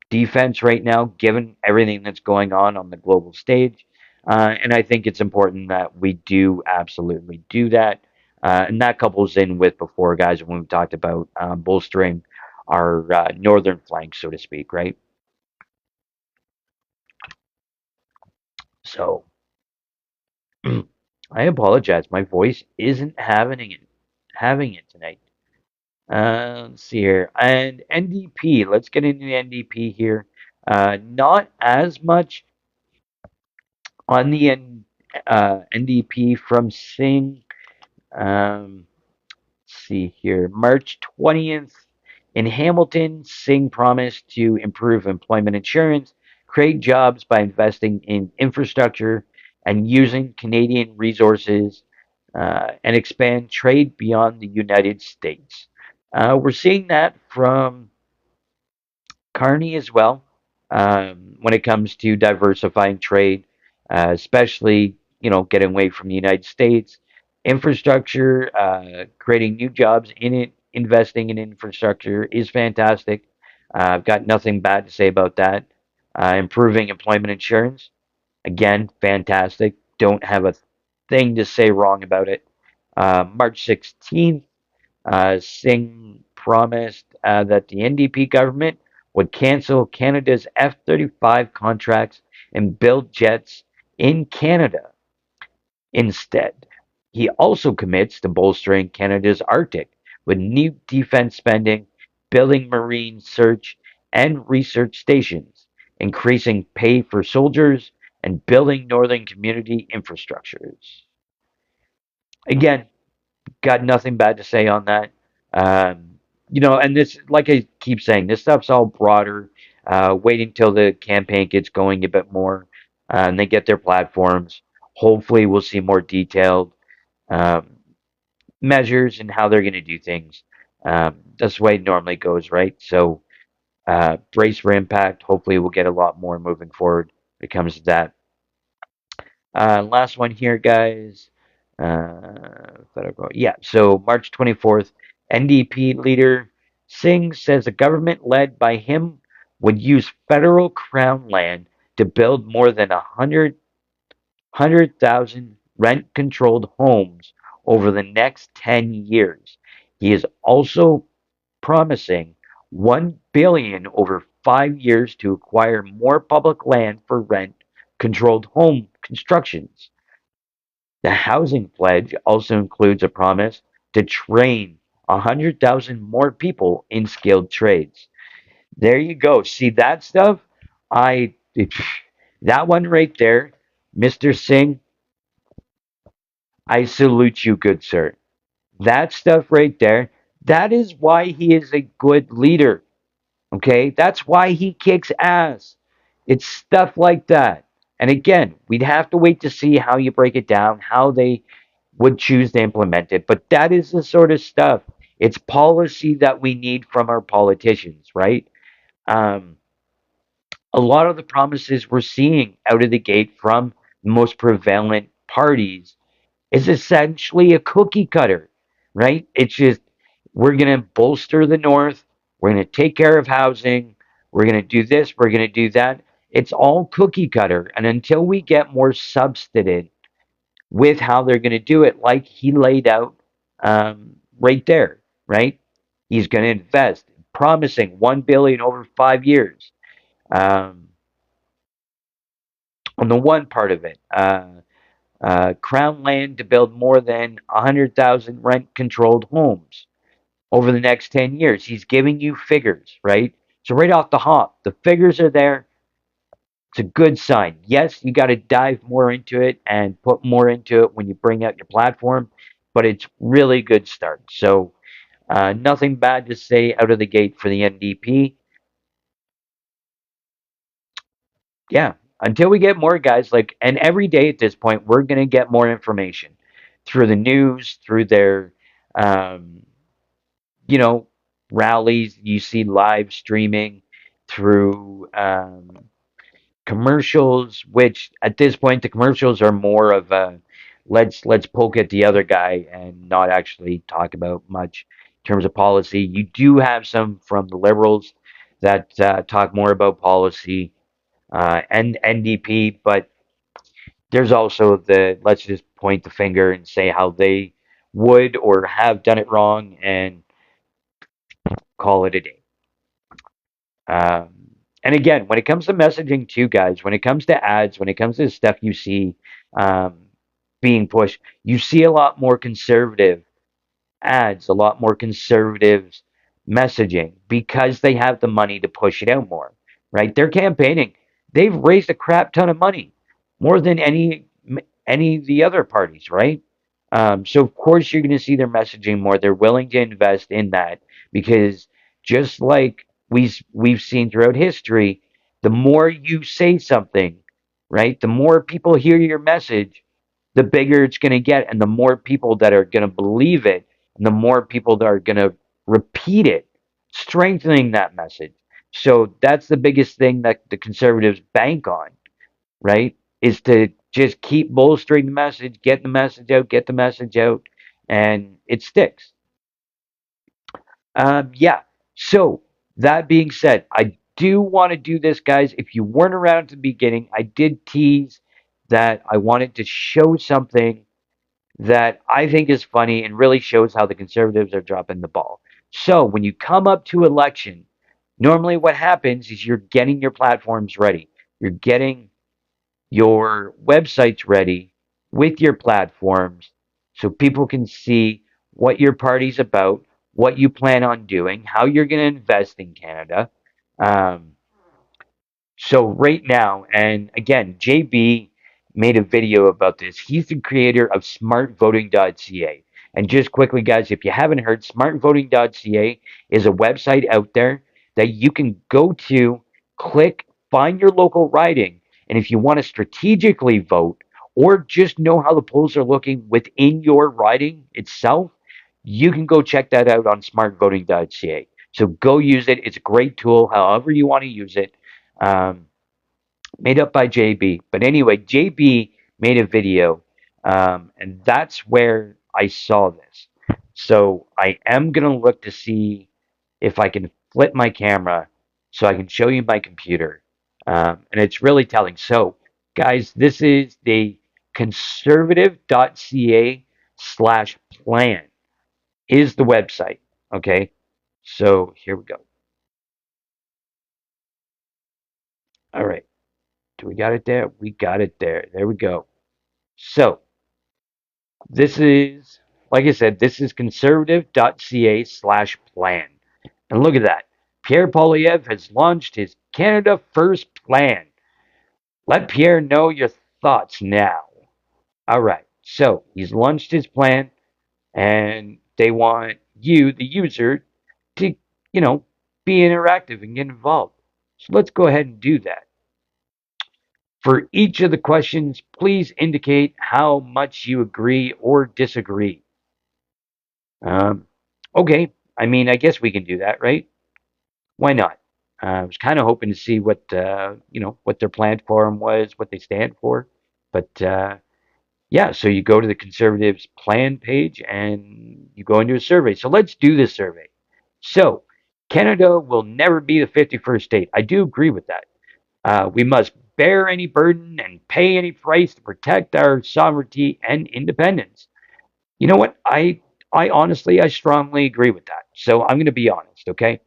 defense right now, given everything that's going on the global stage. And I think it's important that we do absolutely do that. And that couples in with before, guys, when we talked about bolstering our northern flank, so to speak, right? So I apologize. My voice isn't having it tonight. Let's see here. And NDP. Let's get into the NDP here. Not as much on the NDP from Singh. Let's see here. March 20th in Hamilton, Singh promised to improve employment insurance, create jobs by investing in infrastructure and using Canadian resources, and expand trade beyond the United States. We're seeing that from Carney as well when it comes to diversifying trade, especially getting away from the United States. Infrastructure, creating new jobs in it, investing in infrastructure is fantastic. I've got nothing bad to say about that. Improving employment insurance, again, fantastic. Don't have a thing to say wrong about it. March 16th, Singh promised that the NDP government would cancel Canada's F 35 contracts and build jets in Canada instead. He also commits to bolstering Canada's Arctic with new defense spending, building marine search and research stations, increasing pay for soldiers, and building northern community infrastructures. Again, Got nothing bad to say on that. Um, and this, like I keep saying, this stuff's all broader. Wait until the campaign gets going a bit more, and they get their platforms. Hopefully, we'll see more detailed um, measures and how they're going to do things. That's the way it normally goes, right? So, brace for impact. Hopefully, we'll get a lot more moving forward when it comes to that. Last one here, guys. Yeah, so March 24th, NDP leader Singh says a government led by him would use federal crown land to build more than 100,000 rent controlled homes over the next 10 years. He is also promising 1 billion over 5 years to acquire more public land for rent controlled home constructions. The housing pledge also includes a promise to train 100,000 more people in skilled trades. There you go. See that stuff? I that one right there, Mr. Singh, I salute you, good sir. That stuff right there, that is why he is a good leader. Okay? That's why he kicks ass. It's stuff like that. And again, we'd have to wait to see how you break it down, how they would choose to implement it. But that is the sort of stuff. It's policy that we need from our politicians, right? Um, a lot of the promises we're seeing out of the gate from the most prevalent parties is essentially a cookie cutter, right? It's just we're going to bolster the North, we're going to take care of housing, we're going to do this, we're going to do that. It's all cookie cutter. And until we get more substantive with how they're going to do it, like he laid out right there, right? He's going to invest, promising 1 billion over 5 years. Um, on the one part of it, Crown land to build more than 100,000 rent-controlled homes over the next 10 years. He's giving you figures, right? So right off the hop, the figures are there. It's a good sign. Yes, you got to dive more into it and put more into it when you bring out your platform, but it's really good start. So nothing bad to say out of the gate for the NDP. Yeah, until we get more guys like, and every day at this point, we're gonna get more information through the news, through their, um, you know, rallies. You see live streaming through commercials, which at this point the commercials are more of a let's poke at the other guy and not actually talk about much in terms of policy. You do have some from the liberals that talk more about policy and NDP, but there's also the let's just point the finger and say how they would or have done it wrong and call it a day. Um, and again, when it comes to messaging too, guys, when it comes to ads, when it comes to stuff you see um, being pushed, you see a lot more conservative ads, a lot more conservative messaging because they have the money to push it out more, right? They're campaigning. They've raised a crap ton of money, more than any of the other parties, right? So of course you're going to see their messaging more. They're willing to invest in that because just like we've seen throughout history, the more you say something, right, the more people hear your message, the bigger it's going to get, and the more people that are going to believe it, and the more people that are going to repeat it, strengthening that message. So that's the biggest thing that the conservatives bank on, right? Is to just keep bolstering the message, get the message out, and it sticks. Yeah. So that being said, I do want to do this, guys. If you weren't around at the beginning, I did tease that I wanted to show something that I think is funny and really shows how the conservatives are dropping the ball. So when you come up to election, normally what happens is you're getting your platforms ready. You're getting your websites ready with your platforms so people can see what your party's about, what you plan on doing, how you're going to invest in Canada. Um, so right now, and again, JB made a video about this. He's the creator of smartvoting.ca. And just quickly, guys, if you haven't heard, smartvoting.ca is a website out there that you can go to, click, find your local riding, and if you want to strategically vote or just know how the polls are looking within your riding itself, you can go check that out on smartvoting.ca. So go use it. It's a great tool, however you want to use it. Um, Made up by JB. But anyway, JB made a video, and that's where I saw this. So I am going to look to see if I can flip my camera so I can show you my computer. And it's really telling. So, guys, this is the conservative.ca/plan is the website. Okay. So here we go. All right. Do we got it there? We got it there. There we go. So this is, like I said, this is conservative.ca/plan. And look at that. Pierre Poilievre has launched his Canada First plan. Let Pierre know your thoughts now. All right. So he's launched his plan, and they want you, the user, to, you know, be interactive and get involved. So let's go ahead and do that. For each of the questions, please indicate how much you agree or disagree. Um, okay, I mean, I guess we can do that, right? Why not? I was kind of hoping to see what what their platform was, what they stand for, but yeah. So you go to the Conservatives plan page and you go into a survey. So let's do this survey. So Canada will never be the 51st state. I do agree with that. We must bear any burden and pay any price to protect our sovereignty and independence. You know what? I honestly I strongly agree with that. So I'm going to be honest, okay?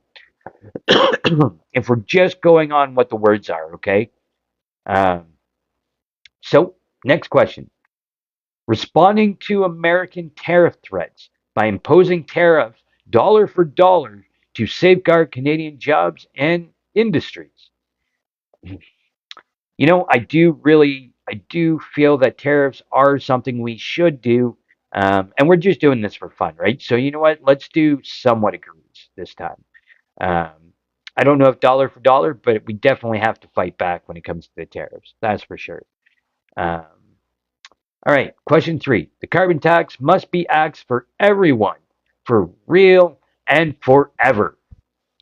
If we're just going on what the words are, okay? Um, so next question: responding to American tariff threats by imposing tariffs dollar for dollar to safeguard Canadian jobs and industries. You know, I do feel that tariffs are something we should do, and we're just doing this for fun, right? So you know what? Let's do somewhat agrees this time. Um, I don't know if dollar for dollar, but we definitely have to fight back when it comes to the tariffs. That's for sure. Um, all right, question three. The carbon tax must be axed for everyone, for real and forever.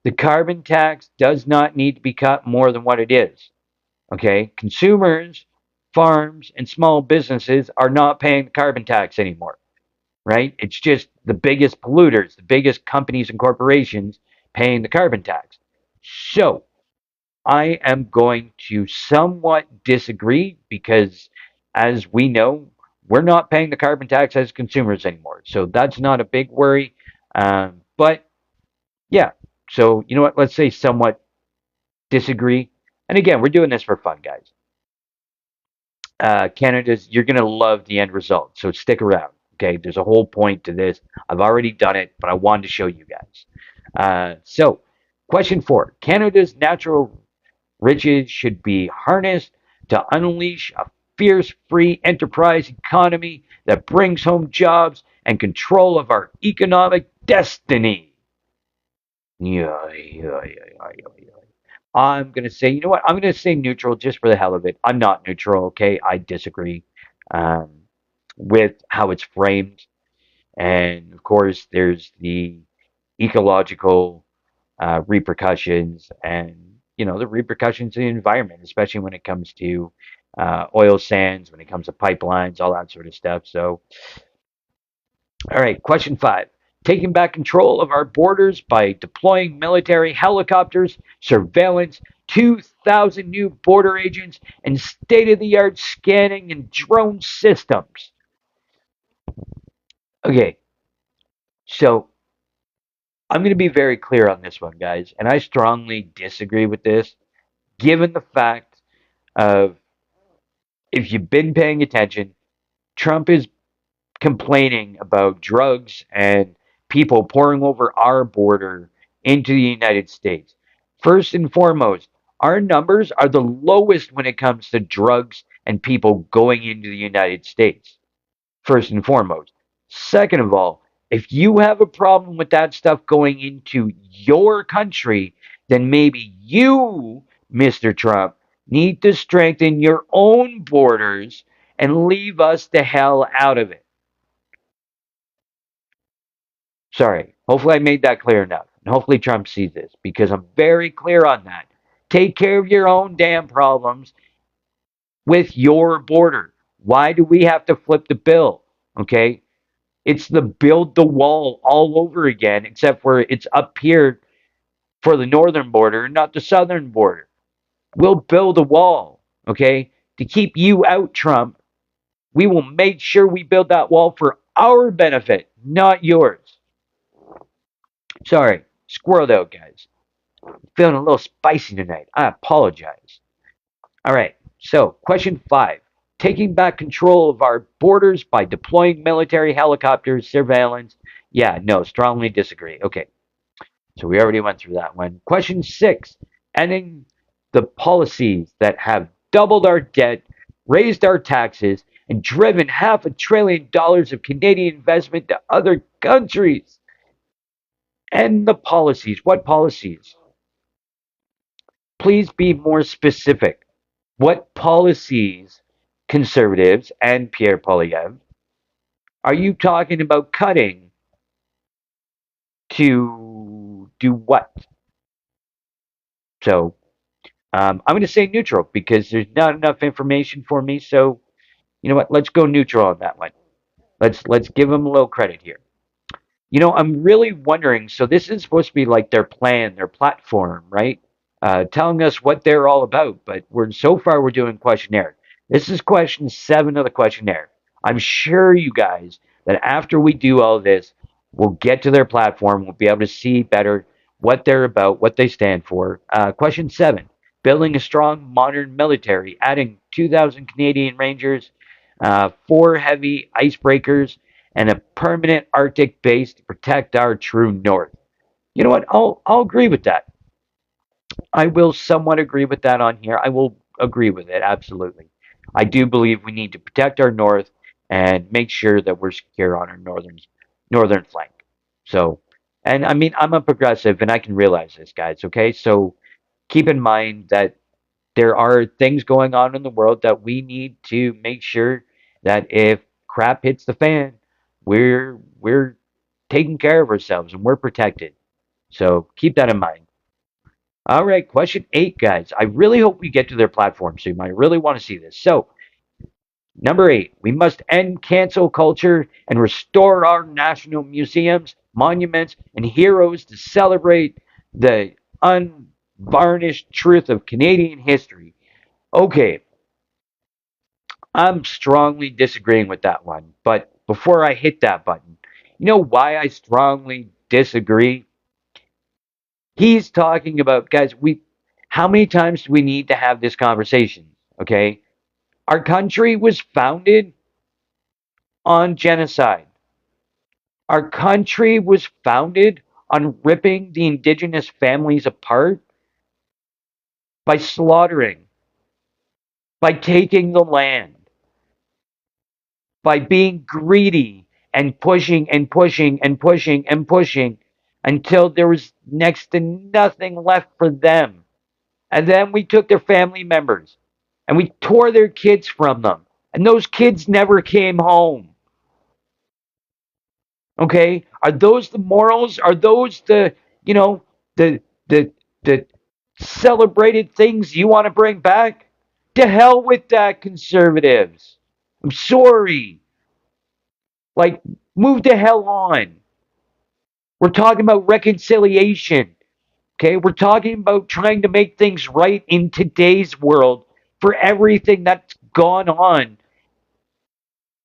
The carbon tax does not need to be cut more than what it is. Okay, consumers, farms, and small businesses are not paying the carbon tax anymore, right? It's just the biggest polluters, the biggest companies and corporations paying the carbon tax. So I am going to somewhat disagree because, as we know, we're not paying the carbon tax as consumers anymore. So that's not a big worry. But yeah, so you know what? Let's say somewhat disagree. And again, we're doing this for fun, guys. Canada's, you're going to love the end result. So stick around. Okay. There's a whole point to this. I've already done it, but I wanted to show you guys. So, question four: Canada's natural riches should be harnessed to unleash a fierce free enterprise economy that brings home jobs and control of our economic destiny. Yeah, yeah, yeah, yeah, yeah. I'm going to say, you know what? I'm going to say neutral just for the hell of it. I'm not neutral, okay? I disagree um, with how it's framed. And of course, there's the ecological repercussions and, you know, the repercussions in the environment, especially when it comes to oil sands, when it comes to pipelines, all that sort of stuff. So, all right, question five. Taking back control of our borders by deploying military helicopters, surveillance, 2,000 new border agents, and state of the art scanning and drone systems. Okay, so I'm going to be very clear on this one, guys, and I strongly disagree with this, given the fact of if you've been paying attention, Trump is complaining about drugs and people pouring over our border into the United States. First and foremost, our numbers are the lowest when it comes to drugs and people going into the United States. First and foremost. Second of all, if you have a problem with that stuff going into your country, then maybe you, Mr. Trump, need to strengthen your own borders and leave us the hell out of it. Sorry. Hopefully, I made that clear enough. And hopefully, Trump sees this because I'm very clear on that. Take care of your own damn problems with your border. Why do we have to flip the bill? Okay. It's the build the wall all over again, except for it's up here for the northern border, not the southern border. We'll build a wall, okay, to keep you out, Trump. We will make sure we build that wall for our benefit, not yours. Sorry, squirreled out, guys. Feeling a little spicy tonight. I apologize. All right, so question 5. Taking back control of our borders by deploying military helicopters, surveillance. Yeah, no, strongly disagree. Okay, so we already went through that one. Question 6. Ending the policies that have doubled our debt, raised our taxes, and driven $500 billion of Canadian investment to other countries. End the policies. What policies? Please be more specific. What policies, conservatives and Pierre Poilievre, are you talking about cutting to do what? So I'm going to say neutral because there's not enough information for me. So you know what? Let's go neutral on that one. Let's give them a little credit here. I'm really wondering. So this is supposed to be like their plan, their platform, right? Telling us what they're all about. But we're doing questionnaire. This is question 7 of the questionnaire. I'm sure you guys that after we do all this, we'll get to their platform. We'll be able to see better what they're about, what they stand for. Question 7: building a strong modern military, adding 2,000 Canadian Rangers, 4 heavy icebreakers, and a permanent Arctic base to protect our true north. You know what? I'll agree with that. I will somewhat agree with that on here. I will agree with it, absolutely. I do believe we need to protect our north and make sure that we're secure on our northern flank. So, and I mean, I'm a progressive and I can realize this, guys, okay? So keep in mind that there are things going on in the world that we need to make sure that if crap hits the fan, we're taking care of ourselves and we're protected. So keep that in mind. All right, question 8, guys. I really hope we get to their platform soon. I really want to see this. So, number 8, we must end cancel culture and restore our national museums, monuments, and heroes to celebrate the unvarnished truth of Canadian history. Okay, I'm strongly disagreeing with that one. But before I hit that button, you know why I strongly disagree? He's talking about, guys, how many times do we need to have this conversation? Okay. Our country was founded on genocide. Our country was founded on ripping the indigenous families apart by slaughtering, by taking the land, by being greedy and pushing and pushing and pushing and pushing until there was next to nothing left for them. And then we took their family members and we tore their kids from them. And those kids never came home. Okay? Are those the morals? Are those the the the celebrated things you want to bring back? To hell with that, conservatives. I'm sorry. Like, move the hell on. We're talking about reconciliation. Okay? We're talking about trying to make things right in today's world for everything that's gone on.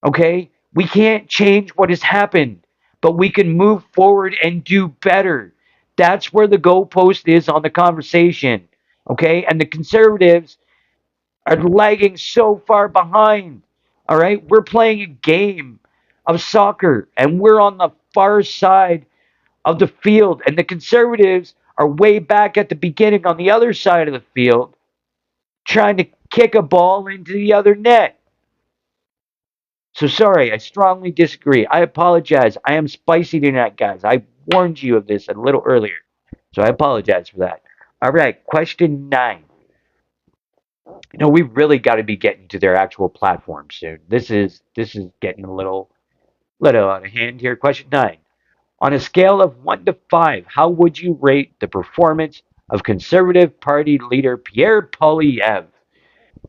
Okay? We can't change what has happened, but we can move forward and do better. That's where the goalpost is on the conversation. Okay? And the conservatives are lagging so far behind. All right? We're playing a game of soccer and we're on the far side of the field, and the conservatives are way back at the beginning on the other side of the field trying to kick a ball into the other net. So sorry, I strongly disagree. I apologize. I am spicy tonight, guys. I warned you of this a little earlier. So I apologize for that. All right, question 9. We've really got to be getting to their actual platform soon. This is getting a little out of hand here. Question 9. On a scale of 1 to 5, how would you rate the performance of Conservative Party leader Pierre Poilievre?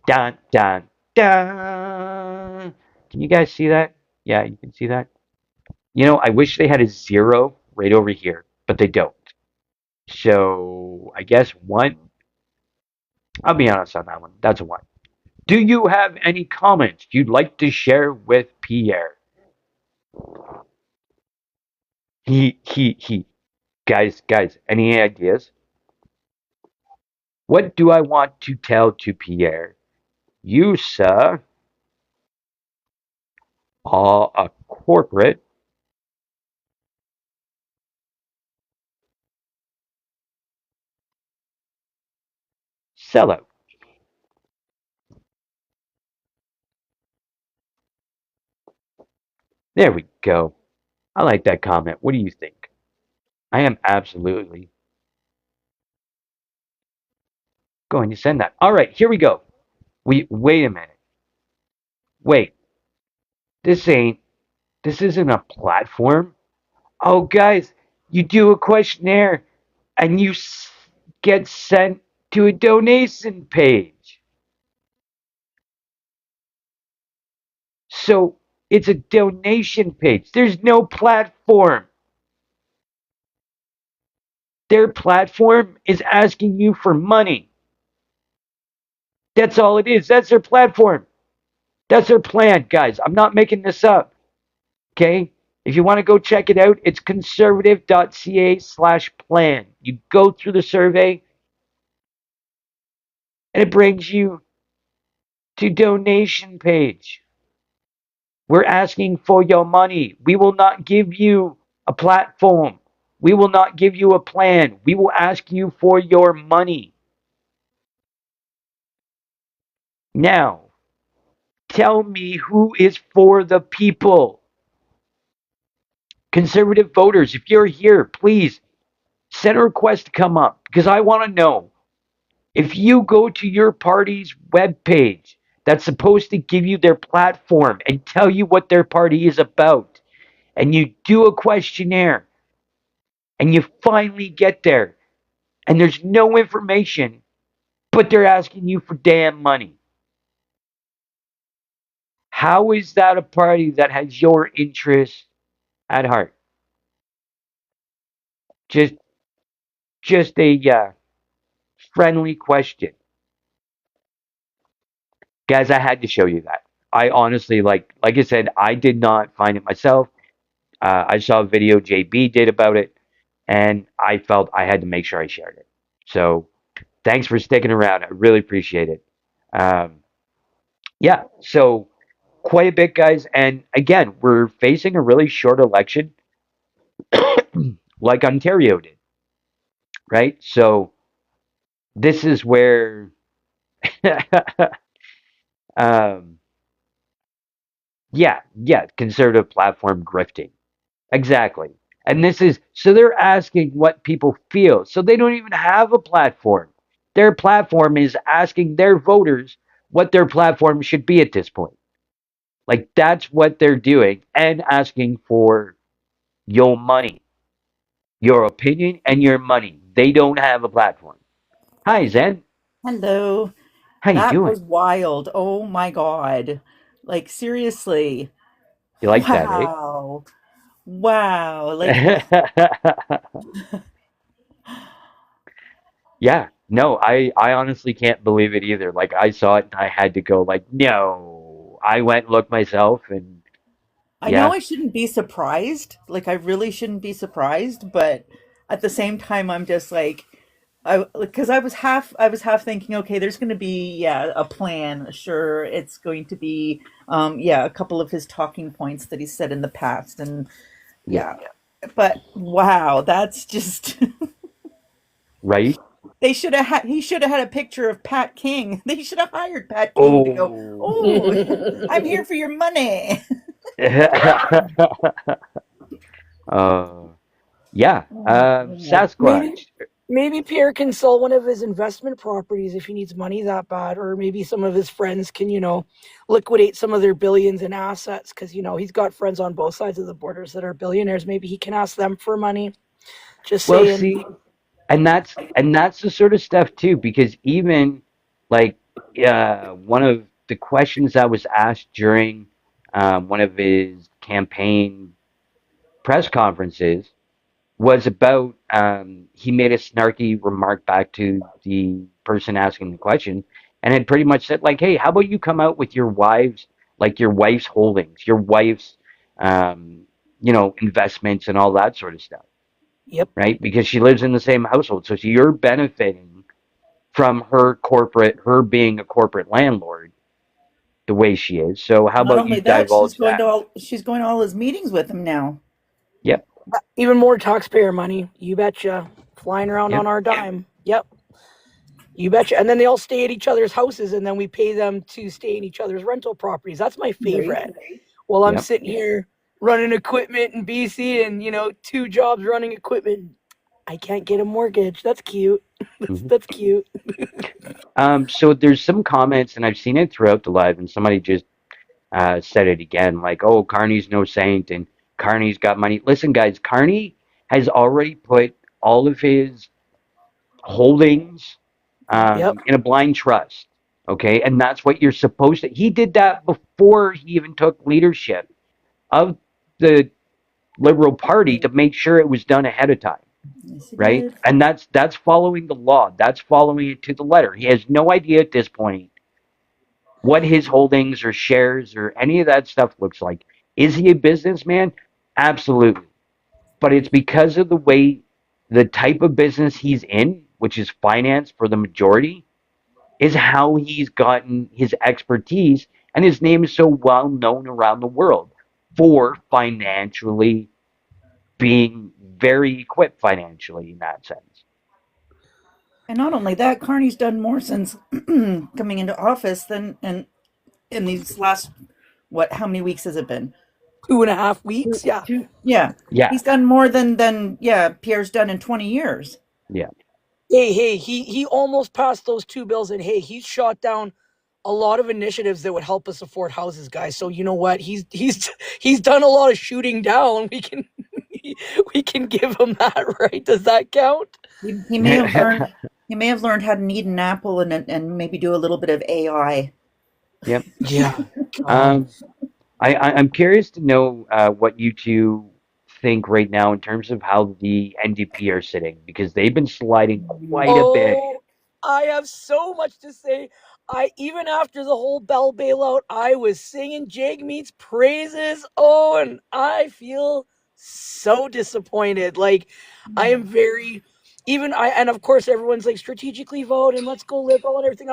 Dun dun dun. Can you guys see that? Yeah, you can see that. I wish they had a 0 right over here, but they don't. So I guess 1. I'll be honest on that one. That's a 1. Do you have any comments you'd like to share with Pierre? He. Guys, any ideas? What do I want to tell to Pierre? You, sir, are a corporate sellout. There we go. I like that comment. What do you think? I am absolutely going to send that. All right, here we go. Wait a minute. Wait. This ain't this isn't a platform. Oh, guys, you do a questionnaire and you get sent to a donation page. So it's a donation page. There's no platform. Their platform is asking you for money. That's all it is. That's their platform. That's their plan, guys. I'm not making this up. Okay? If you want to go check it out, it's conservative.ca/plan. You go through the survey and it brings you to donation page. We're asking for your money. We will not give you a platform. We will not give you a plan. We will ask you for your money. Now, tell me who is for the people. Conservative voters, if you're here, please send a request to come up because I want to know if you go to your party's webpage that's supposed to give you their platform and tell you what their party is about, and you do a questionnaire and you finally get there and there's no information, but they're asking you for damn money. How is that a party that has your interests at heart? Just, just a friendly question, guys. I had to show you that. I honestly, like I said, I did not find it myself. I saw a video JB did about it, and I felt I had to make sure I shared it. So thanks for sticking around. I really appreciate it. Um, yeah, so quite a bit, guys. And again, we're facing a really short election like Ontario did, right? So this is where, um, yeah, conservative platform grifting. Exactly. And this is so they're asking what people feel. So they don't even have a platform. Their platform is asking their voters what their platform should be at this point. Like that's what they're doing and asking for your money, your opinion and your money. They don't have a platform. Hi Zen,
Hello.
how you
That
doing?
was wild. Oh my God. Like seriously.
You like that, eh?
Wow. Wow. Like
Yeah. No, I honestly can't believe it either. Like I saw it and I had to go like, no. I went and looked myself and
I know
yeah,
I shouldn't be surprised. Like I really shouldn't be surprised, but at the same time I'm just like because I was half thinking, okay, there's going to be a plan. Sure, it's going to be a couple of his talking points that he said in the past and
yeah,
yeah. But wow, that's just
right?
they should have had he should have had a picture of Pat King. They should have hired Pat King to go,
Oh,
"Oh, I'm here for your money."
uh, yeah.
Oh, God.
Maybe
Sasquatch.
maybe Pierre can sell one of his investment properties if he needs money that bad, or maybe some of his friends can, liquidate some of their billions in assets because he's got friends on both sides of the borders that are billionaires. Maybe he can ask them for money. Just
Well,
saying.
see, and that's the sort of stuff too, because even like one of the questions that was asked during one of his campaign press conferences was about he made a snarky remark back to the person asking the question and had pretty much said like, hey, how about you come out with your wife's holdings, your wife's um, investments and all that sort of stuff,
Yep.
right? Because she lives in the same household, so you're benefiting from her being a corporate landlord the way she is. So how
Not
about you
only that, she's
divulge
going to
that?
all his meetings with him now.
Yep,
Even more taxpayer money. You betcha. Flying around on
yep.
our dime. Yep. You betcha. And then they all stay at each other's houses, and then we pay them to stay in each other's rental properties. That's my
Right?
favorite. While I'm
Yep.
sitting here running equipment in BC and, two jobs running equipment, I can't get a mortgage. That's cute. that's,
Mhm.
that's cute.
So there's some comments, and I've seen it throughout the live, and somebody just said it again, like, "Oh, Carney's no saint, and Carney's got money." Listen, guys, Carney has already put all of his holdings
Yep.
Yep.
in a blind trust, okay, and that's what you're supposed to. He did that before he even took leadership of the Liberal Party to make sure it was done ahead of time,
Yes, he
right?
did.
And that's following the law. That's following it to the letter. He has no idea at this point what his holdings or shares or any of that stuff looks like. Is he a businessman? Absolutely. But it's because of the type of business he's in, which is finance for the majority, is how he's gotten his expertise. And his name is so well known around the world for financially being very equipped financially in that sense.
And not only that, Carney's done more since coming into office than in these last what? How many weeks has it been?
2.5 weeks. Yeah.
Yeah,
Yeah,
he's done more than yeah Pierre's done in 20 years.
yeah.
Hey, he almost passed those two bills, and hey, he's shot down a lot of initiatives that would help us afford houses, guys. So you know what? He's done a lot of shooting down. We can give him that, right? Does that count?
He may have learned he may have learned how to knead an apple and maybe do a little bit of AI.
Yep.
Yeah. God.
Um, I'm curious to know what you two think right now in terms of how the NDP are sitting because they've been sliding quite a bit.
Oh, I have so much to say. I even after the whole Bell bailout, I was singing Jagmeet's praises. Oh, and I feel so disappointed. Like I am very even I and of course everyone's like strategically vote and let's go liberal and everything.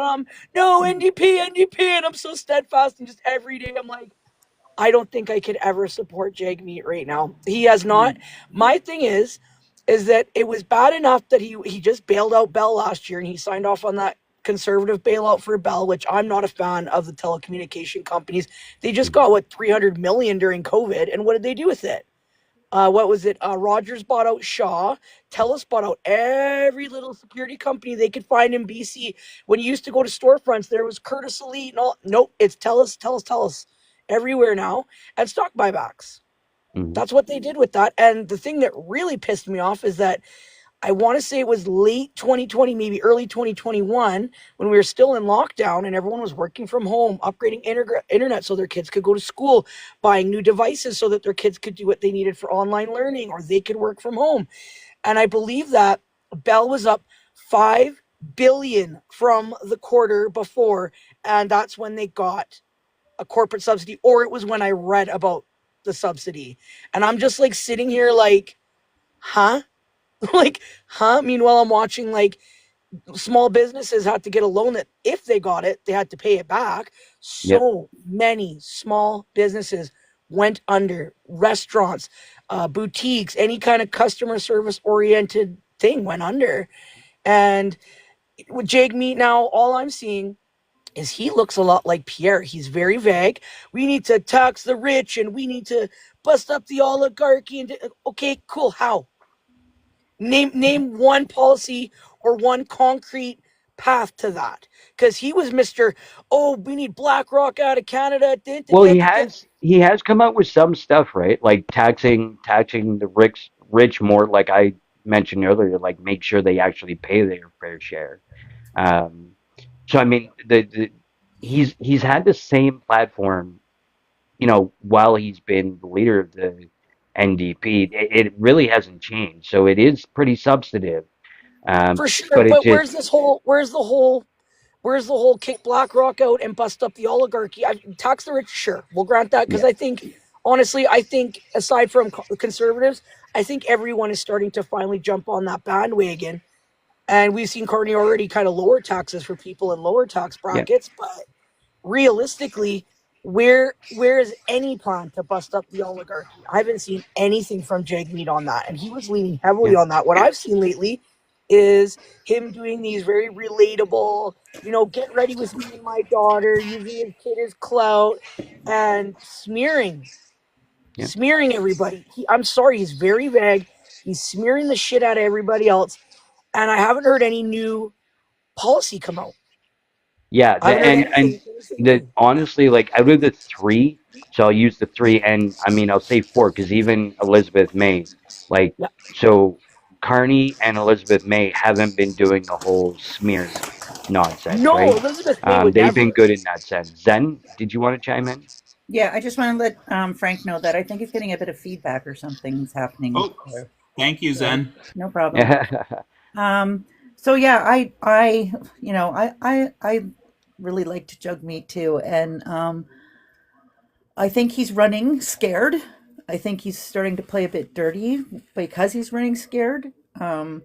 No NDP, NDP, and I'm so steadfast and just every day I'm like I don't think I could ever support Jagmeet right now. He has not. My thing is that it was bad enough that he just bailed out Bell last year and he signed off on that conservative bailout for Bell, which I'm not a fan of the telecommunication companies. They just
Mhm,
got what 300 million during COVID, and what did they do with it? What was it? Rogers bought out Shaw. TELUS bought out every little security company they could find in BC. When you used to go to storefronts, there was Curtis Elite and all. Nope, it's TELUS, TELUS, TELUS everywhere now. And stock buybacks.
mhm,
That's what they did with that. And the thing that really pissed me off is that I want to say it was late 2020, maybe early 2021, when we were still in lockdown and everyone was working from home, upgrading internet so their kids could go to school, buying new devices so that their kids could do what they needed for online learning or they could work from home. And I believe that Bell was up 5 billion from the quarter before. And that's when they got a corporate subsidy, or it was when I read about the subsidy. And I'm just like sitting here like, huh? like, huh? Meanwhile, I'm watching like small businesses had to get a loan that if they got it, they had to pay it back.
yep.
So many small businesses went under. Restaurants, boutiques, any kind of customer service oriented thing went under. And with Jake Meat now, all I'm seeing is he looks a lot like Pierre. He's very vague. We need to tax the rich and we need to bust up the oligarchy. And okay, cool. How? Name one policy or one concrete path to that. Because he was Mister. Oh, we need BlackRock out of Canada.
Well, he has come out with some stuff, right? Like taxing the rich more, like I mentioned earlier, like make sure they actually pay their fair share. Um, so I mean, he's had the same platform, while he's been the leader of the NDP. It really hasn't changed, so it is pretty substantive.
For sure.
But it
But
just,
where's the whole kick BlackRock out and bust up the oligarchy? Tax the rich, sure, we'll grant that because
yeah,
I think, honestly, I think aside from conservatives, I think everyone is starting to finally jump on that bandwagon, and we've seen Carney already kind of lower taxes for people in lower tax
yeah,
brackets, but realistically, where is any plan to bust up the oligarchy? I haven't seen anything from Jagmeet on that, and he was leaning heavily
yeah,
on that. What I've seen lately is him doing these very relatable, get ready with me and my daughter, using his kid as clout and
yeah.
smearing everybody. I'm sorry, he's very vague. He's smearing the shit out of everybody else, and I haven't heard any new policy come out.
Yeah,
I haven't heard anything new.
honestly, like out of the three, so I'll use the three, and I mean I'll say four because even Elizabeth May, like,
Yeah.
so Carney and Elizabeth May haven't been doing the whole smear nonsense,
No,
right?
Elizabeth May would
They've been
never.
good in that sense. Zen, did you want to chime in?
Yeah, I just want to let Frank know that I think he's getting a bit of feedback or something's happening
Oh,
there.
thank you,
So
Zen.
no problem.
Yeah,
So yeah, I really liked Jug Meat too, and I think he's running scared. I think he's starting to play a bit dirty because he's running scared. Um,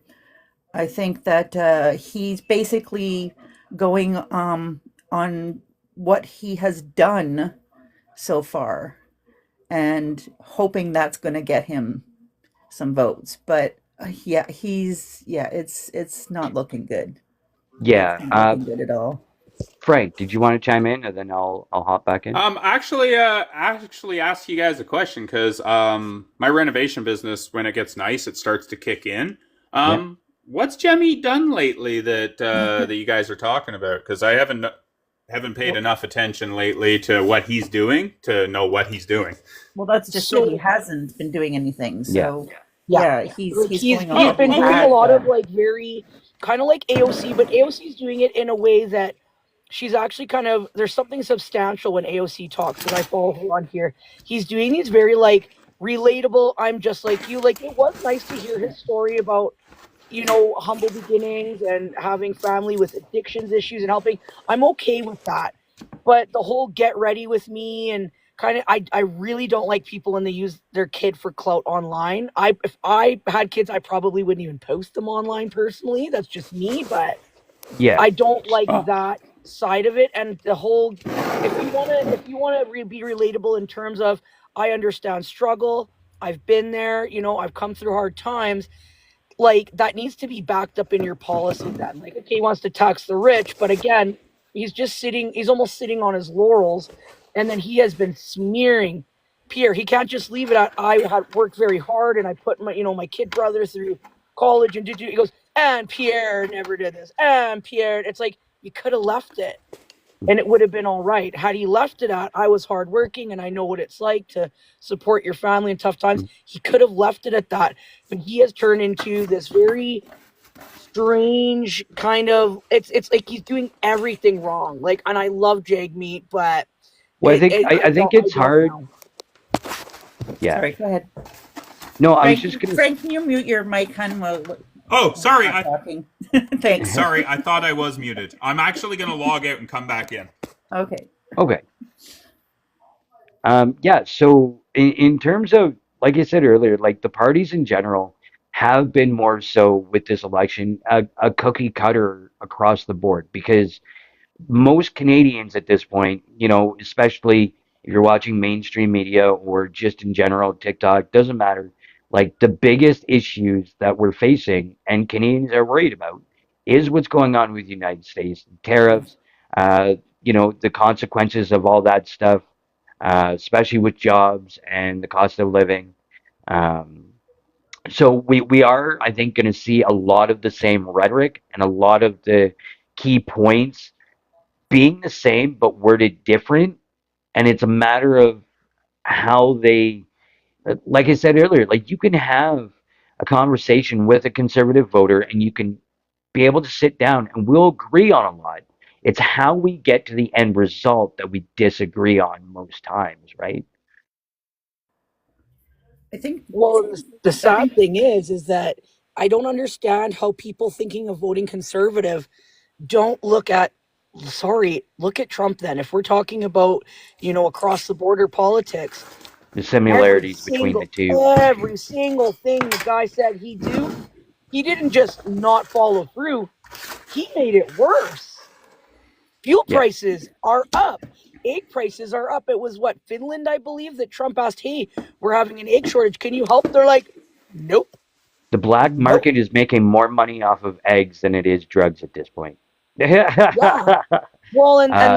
I think that he's basically going on what he has done so far and hoping that's going to get him some votes. But it's not looking good. It's
yeah.
not looking good at all.
Frank, did you want to chime in, and then I'll hop back in?
Actually ask you guys a question because my renovation business, when it gets nice, it starts to kick in.
Yeah.
What's Jemmy done lately that you guys are talking about? Because I haven't paid
Well,
enough attention lately to what he's doing to know what he's doing.
well, that's just it. He
So
hasn't been doing anything.
Yeah.
So
yeah,
yeah,
like
he's
he's
going off
he's
of
Oh,
been
his
doing a
okay.
bad.
lot of like very kind of like AOC, but AOC is doing it in a way that she's actually kind of there's something substantial when AOC talks, and I follow her on here. He's doing these very like relatable. I'm just like you. Like it was nice to hear his story about humble beginnings and having family with addictions issues and helping. I'm okay with that. But the whole get ready with me and kind of I really don't like people when they use their kid for clout online. If I had kids, I probably wouldn't even post them online personally. That's just me, but
Yeah.
I don't like
Oh,
that side of it. And the whole if you want to be relatable in terms of I understand struggle, I've been there, I've come through hard times, like that needs to be backed up in your policy then. Like, okay, he wants to tax the rich, but again, he's almost sitting on his laurels, and then he has been smearing Pierre. He can't just leave it at I had worked very hard and I put my kid brother through college and he goes, and Pierre never did this. And Pierre, it's like you could have left it and it would have been all right. Had he left it at I was hardworking and I know what it's like to support your family in tough times, he could have left it at that. But he has turned into this very strange kind of it's like he's doing everything wrong. Like, and I love Jagmeet, but
Well, I think I think
I
it's
don't
hard.
know.
Yeah.
Sorry, go ahead.
No, I was
Frank,
just gonna.
Frank, can you mute your mic, hon,
oh,
while we're
sorry.
not
I
talking? Thanks.
sorry. I thought I was muted. I'm actually gonna log out and come back in.
Okay.
Okay. Yeah, so in terms of, like I said earlier, like the parties in general have been more so with this election a cookie cutter across the board because most Canadians at this point, especially if you're watching mainstream media or just in general, TikTok, doesn't matter. Like the biggest issues that we're facing and Canadians are worried about is what's going on with the United States, tariffs, uh, the consequences of all that stuff, especially with jobs and the cost of living. Um, so we are, I think, going to see a lot of the same rhetoric and a lot of the key points being the same but worded different. And it's a matter of how they, like I said earlier, like you can have a conversation with a conservative voter and you can be able to sit down and we'll agree on a lot. It's how we get to the end result that we disagree on most times, right?
I think
Well, the
I
sad
think
thing is that I don't understand how people thinking of voting conservative don't look at, sorry, look at Trump then. If we're talking about, across the border politics,
The similarities between the two.
every single thing the guy said he'd do, he didn't just not follow through, he made it worse. Fuel
Yeah.
prices are up. Egg prices are up. It was what, Finland, I believe, that Trump asked, hey, we're having an egg shortage. Can you help? They're like, nope,
The black
nope.
market is making more money off of eggs than it is drugs at this point.
Yeah. Well, and
um,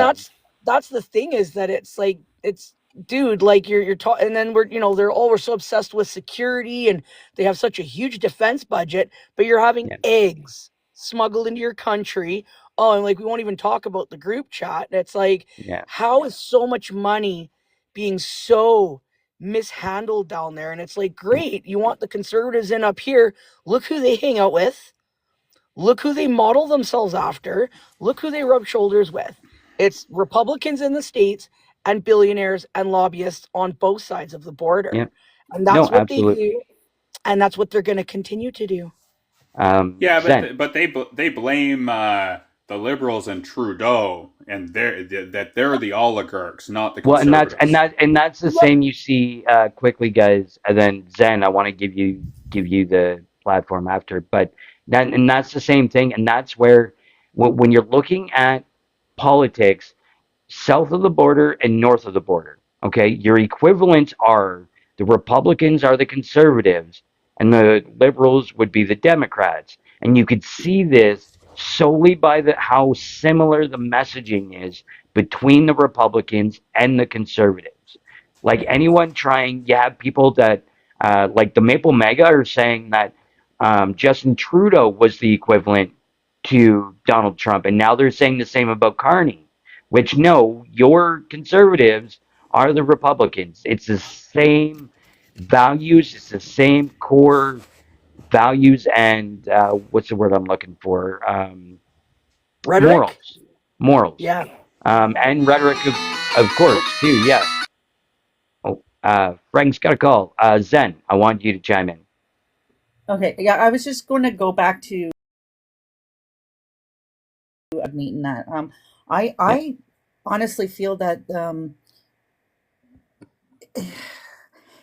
that's the thing, is that it's like, it's, dude, like you're talking, and then we're so obsessed with security, and they have such a huge defense budget, but you're having
yeah,
eggs smuggled into your country. Oh, and like we won't even talk about the group chat. It's like,
yeah,
how is so much money being so mishandled down there? And it's like, great, you want the conservatives in up here? Look who they hang out with. Look who they model themselves after. Look who they rub shoulders with. It's Republicans in the States and billionaires and lobbyists on both sides of the
yeah.
border. And
No,
that's what they
absolutely.
do. And that's what they're going to continue to do.
Yeah,
Zen.
they blame the liberals and Trudeau, and they're the oligarchs, not the
Well, and that's and
conservatives.
that and that's the
Yep.
same you see quickly, guys. And then Zen, I want to give you the platform after, but that's the same thing, and that's where when you're looking at politics, south of the border and north of the border. Okay, your equivalents are the Republicans are the conservatives, and the liberals would be the Democrats. And you could see this solely by the how similar the messaging is between the Republicans and the conservatives. Like anyone trying, you have people that like the Maple Mega are saying that Justin Trudeau was the equivalent to Donald Trump, and now they're saying the same about Carney. Which no, your conservatives are the Republicans. It's the same values. It's the same core values and what's the word I'm looking for?
Rhetoric?
Morals, morals,
Yeah.
and rhetoric of course too. Yeah. Oh, Frank's got a call. Zen, I want you to chime in.
okay. Yeah, I was just going to go back to meeting that. I
Yeah.
I honestly feel that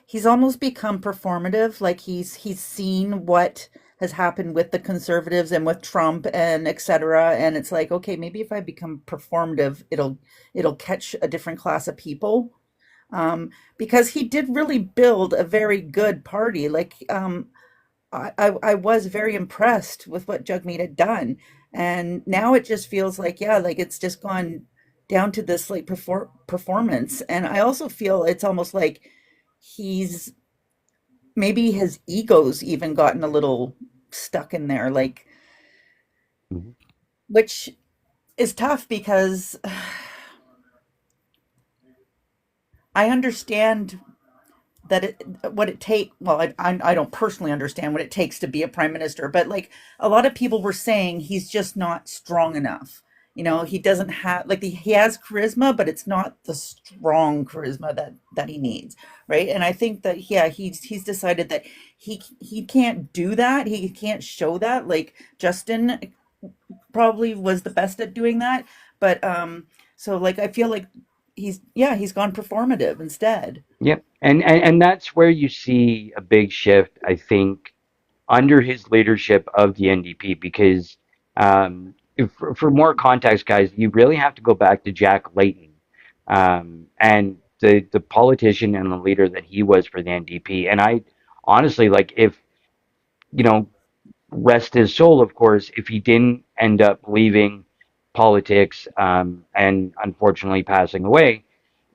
he's almost become performative. Like he's seen what has happened with the conservatives and with Trump and etc. And it's like, okay, maybe if I become performative, it'll catch a different class of people. Because he did really build a very good party. Like I was very impressed with what Jugmeat had done, and now it just feels like, yeah, like it's just gone down to this like performance. And I also feel it's almost like he's maybe his ego's even gotten a little stuck in there, like,
Mhm.
which is tough because I understand that what it take well I don't personally understand what it takes to be a prime minister, but like a lot of people were saying he's just not strong enough. He doesn't have like he has charisma, but it's not the strong charisma that he needs, right? And I think that, yeah, he's decided that he can't do that. He can't show that. Like Justin probably was the best at doing that, but so like I feel like he's gone performative instead.
Yep. And that's where you see a big shift, I think, under his leadership of the NDP, because for more context, guys, you really have to go back to Jack Layton and the politician and the leader that he was for the NDP. And I honestly, like, if, you know, rest his soul, of course, if he didn't end up leaving politics, and unfortunately passing away.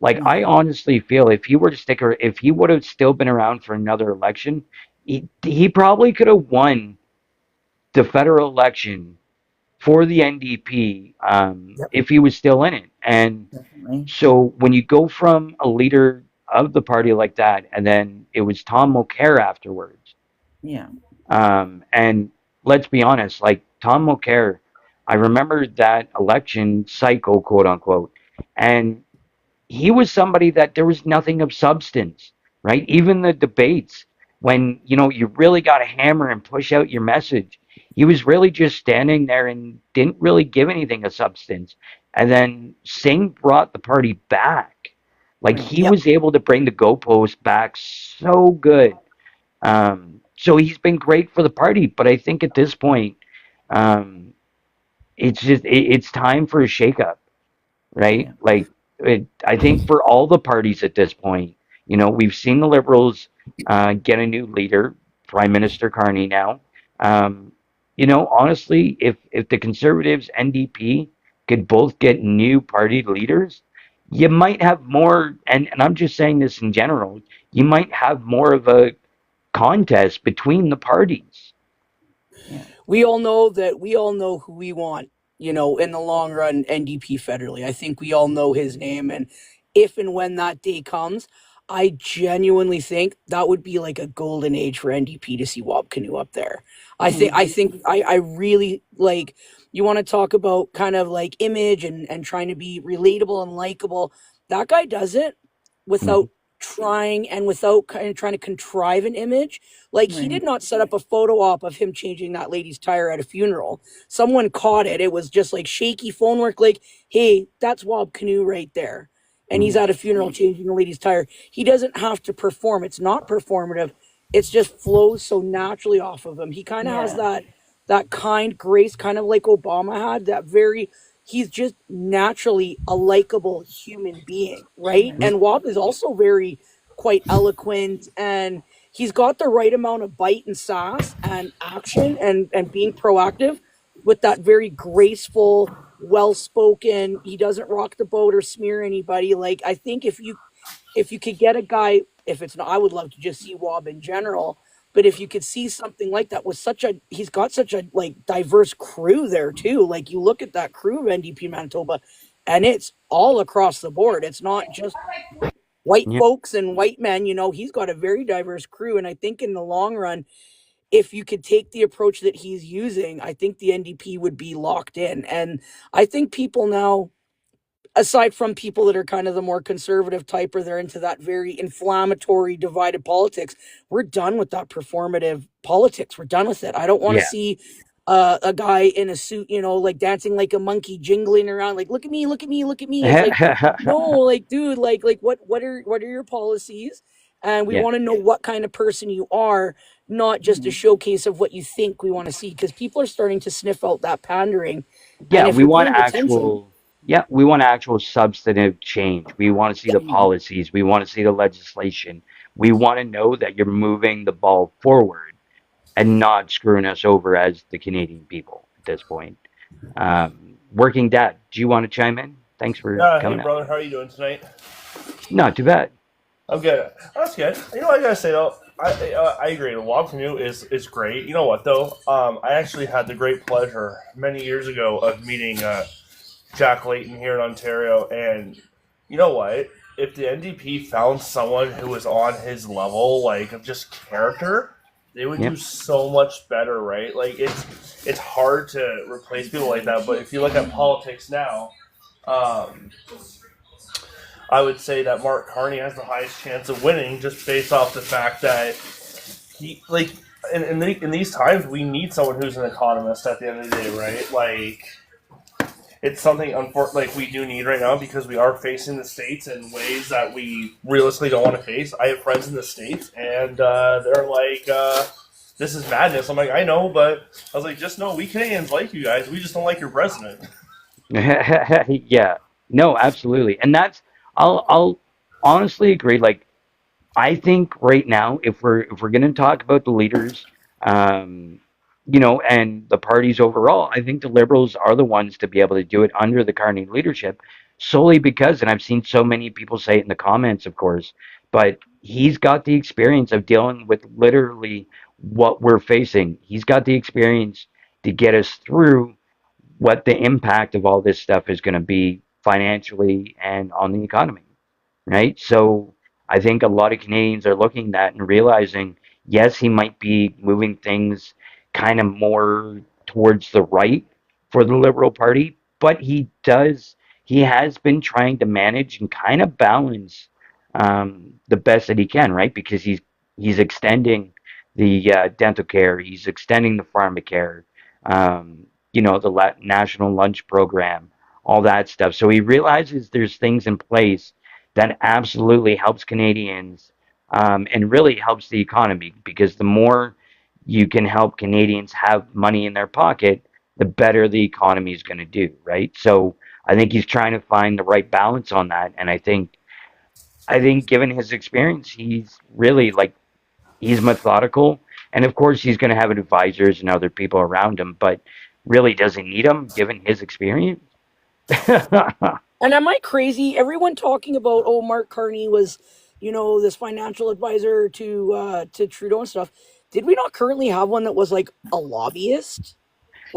Like
Yeah.
I honestly feel if he were to stick, or if he would have still been around for another election, he probably could have won the federal election for the NDP,
Yep.
if he was still in it. And
Definitely.
so when you go from a leader of the party like that, and then it was Tom Mulcair afterwards,
Yeah.
and let's be honest, like Tom Mulcair, I remember that election cycle, quote unquote, and he was somebody that there was nothing of substance, right? Even the debates, when you really got to hammer and push out your message, he was really just standing there and didn't really give anything of substance. And then Singh brought the party back. Like
Right.
he
Yep.
was able to bring the goalpost back so good. So he's been great for the party, but I think at this point, um, it's time for a shakeup, right?
Yeah.
Like, I think for all the parties at this point, we've seen the Liberals get a new leader, Prime Minister Carney now. Um, honestly, if the Conservatives, NDP, could both get new party leaders, you might have more, and I'm just saying this in general, you might have more of a contest between the parties.
Yeah.
We all know who we want, in the long run, NDP federally. I think we all know his name. And if and when that day comes, I genuinely think that would be like a golden age for NDP to see Wab Canoe up there.
Mm-hmm.
I really like, you want to talk about kind of like image and trying to be relatable and likable. That guy does it
Mhm.
without trying and without kind of trying to contrive an image. Like, he
Right.
did not set up a photo op of him changing that lady's tire at a funeral. Someone caught it. It was just like shaky phone work. Like, hey, that's Wab Canoe right there. And he's
Mhm.
at a funeral changing a lady's tire. He doesn't have to perform. It's not performative. It's just flows so naturally off of him. He kind of has
Yeah.
that kind grace, kind of like Obama had. That very, he's just naturally a likable human being, right?
Right.
And Wab is also very quite eloquent, and he's got the right amount of bite and sass and action and being proactive with that very graceful, well spoken. He doesn't rock the boat or smear anybody. Like, I think if you could get a guy, if it's not, I would love to just see Wob in general. But if you could see something like that with he's got such a like diverse crew there too. Like, you look at that crew of NDP Manitoba, and it's all across the board. It's not just white
Yeah.
folks and white men. He's got a very diverse crew. And I think in the long run, if you could take the approach that he's using, I think the NDP would be locked in. And I think people now, aside from people that are kind of the more conservative type, or they're into that very inflammatory, divided politics, we're done with that performative politics. We're done with it. I don't want to
Yeah.
see a guy in a suit, like dancing like a monkey, jingling around, like, look at me, look at me, look at me. It's like, no, like, dude, like what are your policies? And we
Yeah.
want to know what kind of person you are, not just a
Mm-hmm.
showcase of what you think we want to see, because people are starting to sniff out that pandering. And
Yeah,
if
we
you're
want
paying attention,
actual, yeah, we want actual substantive change. We want to see the
Yeah.
policies. We want to see the legislation. We want to know that you're moving the ball forward and not screwing us over as the Canadian people at this point. Working Dad, do you want to chime in? Thanks for
Yeah, hey
coming up.
brother, how are you doing tonight?
Not too bad.
I'm good. That's good. I gotta say though, I agree. The Wob Canoe is great. You know what though? I actually had the great pleasure many years ago of meeting Jack Layton here in Ontario, and you know what? If the NDP found someone who was on his level, like of just character, they would
Yeah.
do so much better, right? Like it's hard to replace people like that. But if you look at politics now, um, I would say that Mark Carney has the highest chance of winning just based off the fact that he like in these times we need someone who's an economist at the end of the day, right? Like it's something like we do need right now because we are facing the states in ways that we realistically don't want to face. I have friends in the states and they're like, "This is madness." I'm like, "I know," but I was like, "Just know we Canadians like you guys. We just don't like your president."
Yeah. No, absolutely. And I'll honestly agree. Like I think right now, if we're going to talk about the leaders, um, and the parties overall, I think the Liberals are the ones to be able to do it under the Carney leadership, solely because, and I've seen so many people say it in the comments, of course, but he's got the experience of dealing with literally what we're facing. He's got the experience to get us through what the impact of all this stuff is going to be financially and on the economy, right? So I think a lot of Canadians are looking at that and realizing, yes, he might be moving things kind of more towards the right for the Liberal Party, but he has been trying to manage and kind of balance the best that he can, right? Because he's extending the dental care, he's extending the pharmacare, the national lunch program, all that stuff. So he realizes there's things in place that absolutely helps Canadians and really helps the economy, because the more you can help Canadians have money in their pocket, the better the economy is going to do, right? So I think he's trying to find the right balance on that, and I think given his experience, he's really like he's methodical, and of course he's going to have advisors and other people around him, but really does he need them given his experience?
And am I crazy? Everyone talking about, oh, Mark Carney was, this financial advisor to Trudeau and stuff. Did we not currently have one that was like a lobbyist?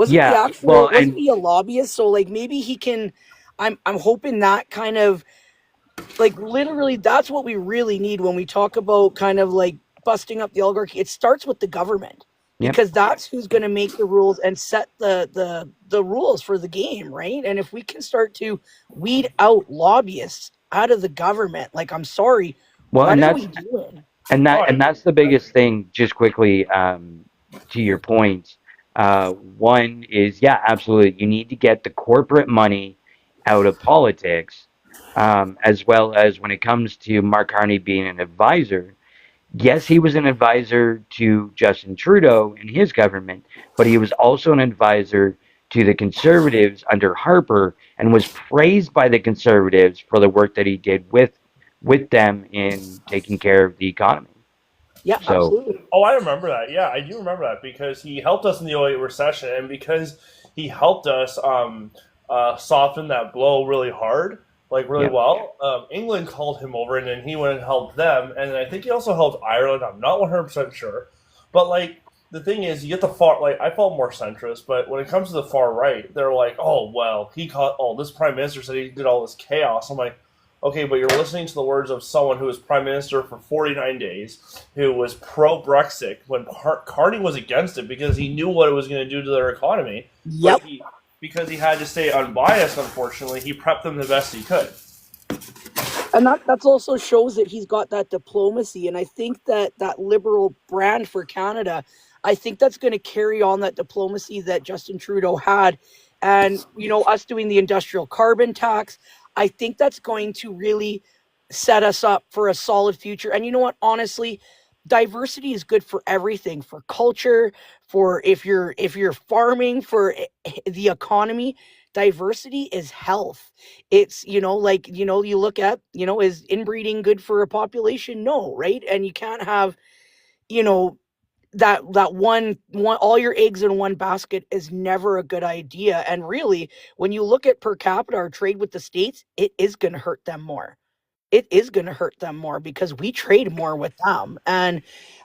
Yeah, well,
Wasn't
and
he a lobbyist? So like maybe he can. I'm hoping that kind of, like, literally that's what we really need when we talk about kind of like busting up the oligarchy. It starts with the government,
yep.
because that's who's going to make the rules and set the rules for the game, right? And if we can start to weed out lobbyists out of the government, like, I'm sorry,
Well,
what
and
are
that's
we doing?
and
Oh,
that
I
and
agree.
that's the
I
biggest
agree.
thing. Just quickly, to your point, one is, yeah, absolutely. You need to get the corporate money out of politics, as well as when it comes to Mark Carney being an advisor. Yes, he was an advisor to Justin Trudeau and his government, but he was also an advisor to the Conservatives under Harper, and was praised by the Conservatives for the work that he did with them in taking care of the economy.
Yeah,
So,
absolutely.
Oh, I remember that. Yeah, I do remember that because he helped us in the '08 recession, and because he helped us soften that blow really hard, like really
yeah.
well. England called him over, and then he went and helped them, and I think he also helped Ireland. I'm not 100% sure, but like the thing is, you get the far, like, I felt more centrist, but when it comes to the far right, they're like, oh well, he caught. Oh, this prime minister said he did all this chaos. I'm like, okay, but you're listening to the words of someone who was prime minister for 49 days, who was pro Brexit when Carney was against it because he knew what it was going to do to their economy. But
Yep.
because he had to stay unbiased, unfortunately, he prepped them the best he could.
And that's also shows that he's got that diplomacy, and I think that that liberal brand for Canada, I think that's going to carry on that diplomacy that Justin Trudeau had. And us doing the industrial carbon tax, I think that's going to really set us up for a solid future. And you know what, honestly, diversity is good for everything, for culture, for if you're farming, for the economy. Diversity is health. It's, like, you look at, is inbreeding good for a population? No, right? And you can't have, you know that one all your eggs in one basket is never a good idea. And really, when you look at per capita, our trade with the states, it is going to hurt them more. It is going to hurt them more because we trade more with them. And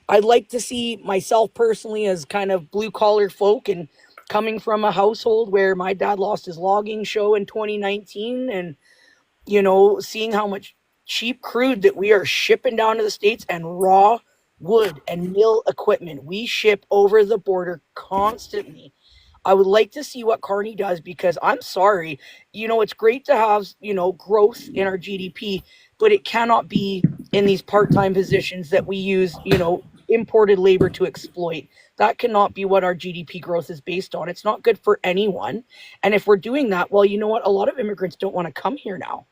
I'd like to see myself personally, as kind of blue collar folk, and coming from a household where my dad lost his logging show in 2019, and seeing how much cheap crude that we are shipping down to the States, and raw wood and mill equipment we ship over the border constantly. I would like to see what Carney does, because I'm sorry, it's great to have, growth in our GDP, but it cannot be in these part time positions that we use, imported labor to exploit. That cannot be what our GDP growth is based on. It's not good for anyone. And if we're doing that, well, you know what? A lot of immigrants don't want to come here now.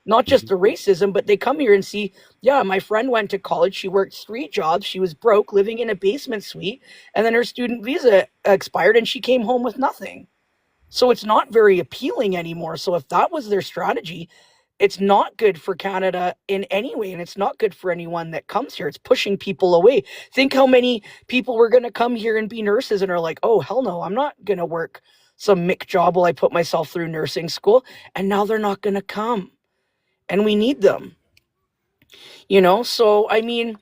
Not just the racism, but they come here and see, yeah, my friend went to college. She worked 3 jobs. She was broke, living in a basement suite. And then her student visa expired and she came home with nothing. So it's not very appealing anymore. So if that was their strategy, it's not good for Canada in any way, and it's not good for anyone that comes here. It's pushing people away. Think how many people were going to come here and be nurses and are like, oh, hell no, I'm not going to work some Mick job while I put myself through nursing school. And now they're not going to come. And we need them. So I mean,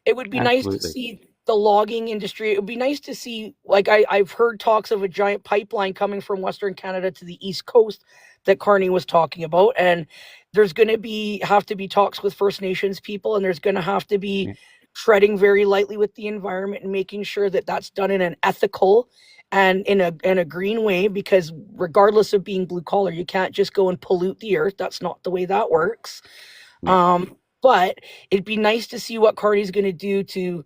it would be nice to
Absolutely.
see the logging industry. It would be nice to see, like, I've heard talks of a giant pipeline coming from Western Canada to the East Coast that Carney was talking about. And there's going to have to be talks with First Nations people, and there's going to have to be
Yeah.
treading very lightly with the environment and making sure that that's done in an ethical and in a green way, because regardless of being blue collar, you can't just go and pollute the earth. That's not the way that works.
Yeah.
But it'd be nice to see what Carney's going to do to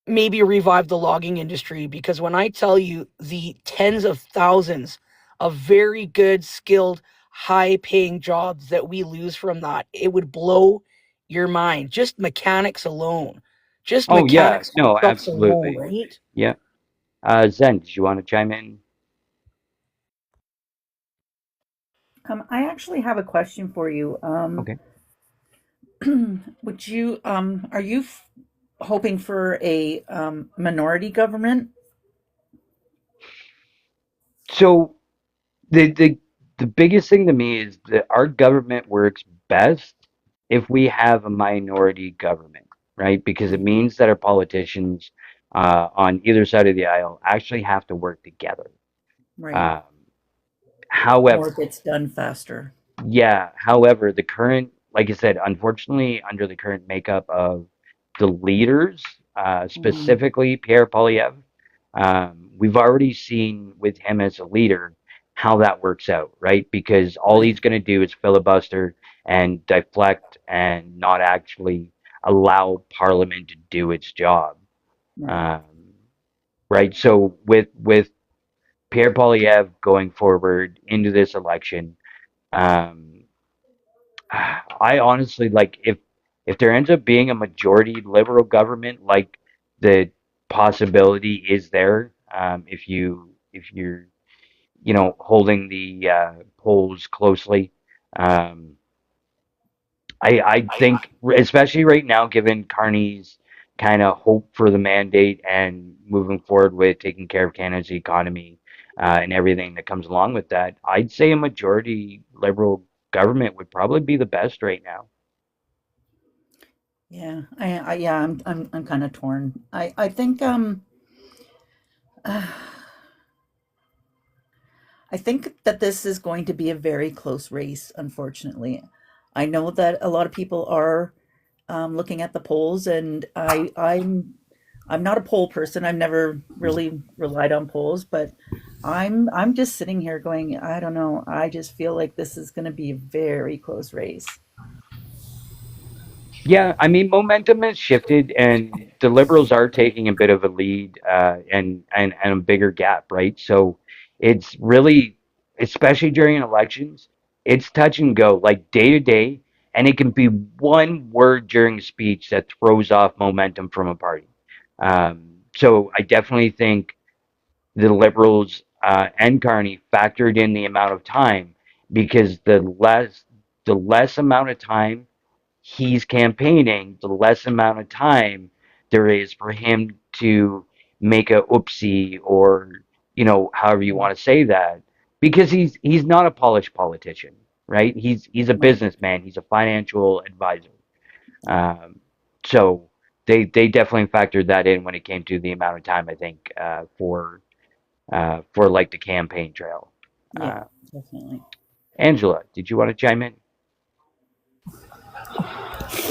maybe revive the logging industry, because when I tell you the tens of thousands of very good, skilled, high-paying jobs that we lose from that, it would blow your mind. Just mechanics alone. Just
Oh yeah.
mechanics on
No,
trucks alone,
absolutely.
right?
Yeah. Zen, did you want to chime in?
I actually have a question for you.
Okay.
Are you hoping for a minority government?
So the biggest thing to me is that our government works best if we have a minority government, right? Because it means that our politicians on either side of the aisle actually have to work together.
Right.
Um, however,
More gets done faster.
yeah, however, the current, like I said, unfortunately, under the current makeup of the leaders,
Mm,
specifically Pierre Polyev, we've already seen with him as a leader how that works out, right? Because all
right.
he's going to do is filibuster and deflect and not actually allow Parliament to do its job,
Right.
um, right? So with Pierre Polyev going forward into this election, um, I honestly like if there ends up being a majority liberal government, like the possibility is there, if you're holding the polls closely, um, I think especially right now, given Carney's kind of hope for the mandate and moving forward with taking care of Canada's economy and everything that comes along with that, I'd say a majority liberal government would probably be the best right now.
Yeah. I'm kind of torn. I think I think that this is going to be a very close race, unfortunately. I know that a lot of people are looking at the polls, and I'm not a poll person. I've never really relied on polls, but I'm just sitting here going, I don't know. I just feel like this is going to be a very close race.
Yeah, I mean, momentum has shifted, and the Liberals are taking a bit of a lead, and a bigger gap, right? So it's really, especially during elections, it's touch and go, like day to day, and it can be one word during a speech that throws off momentum from a party. So I definitely think the Liberals and Carney factored in the amount of time because the less amount of time he's campaigning, the less amount of time there is for him to make a oopsie or however you
Mm,
want to say that because he's not a polished politician, right? He's a
right.
businessman. He's a financial advisor. Um, so they definitely factored that in when it came to the amount of time I think for like the campaign trail.
Yeah,
Uh,
definitely.
Angela, did you want to chime in?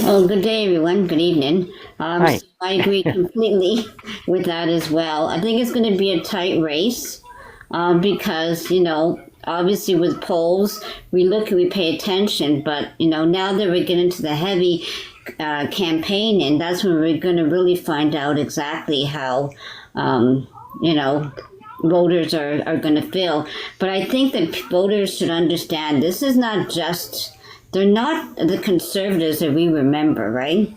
Oh, good day, everyone. Good evening.
Hi.
So I agree completely with that as well. I think it's going to be a tight race because, obviously with polls, we pay attention, but, now that we're getting to the heavy campaigning, that's when we're going to really find out exactly how, you know, voters are going to feel. But I think that voters should understand this is not just, they're not the conservatives that we remember, right?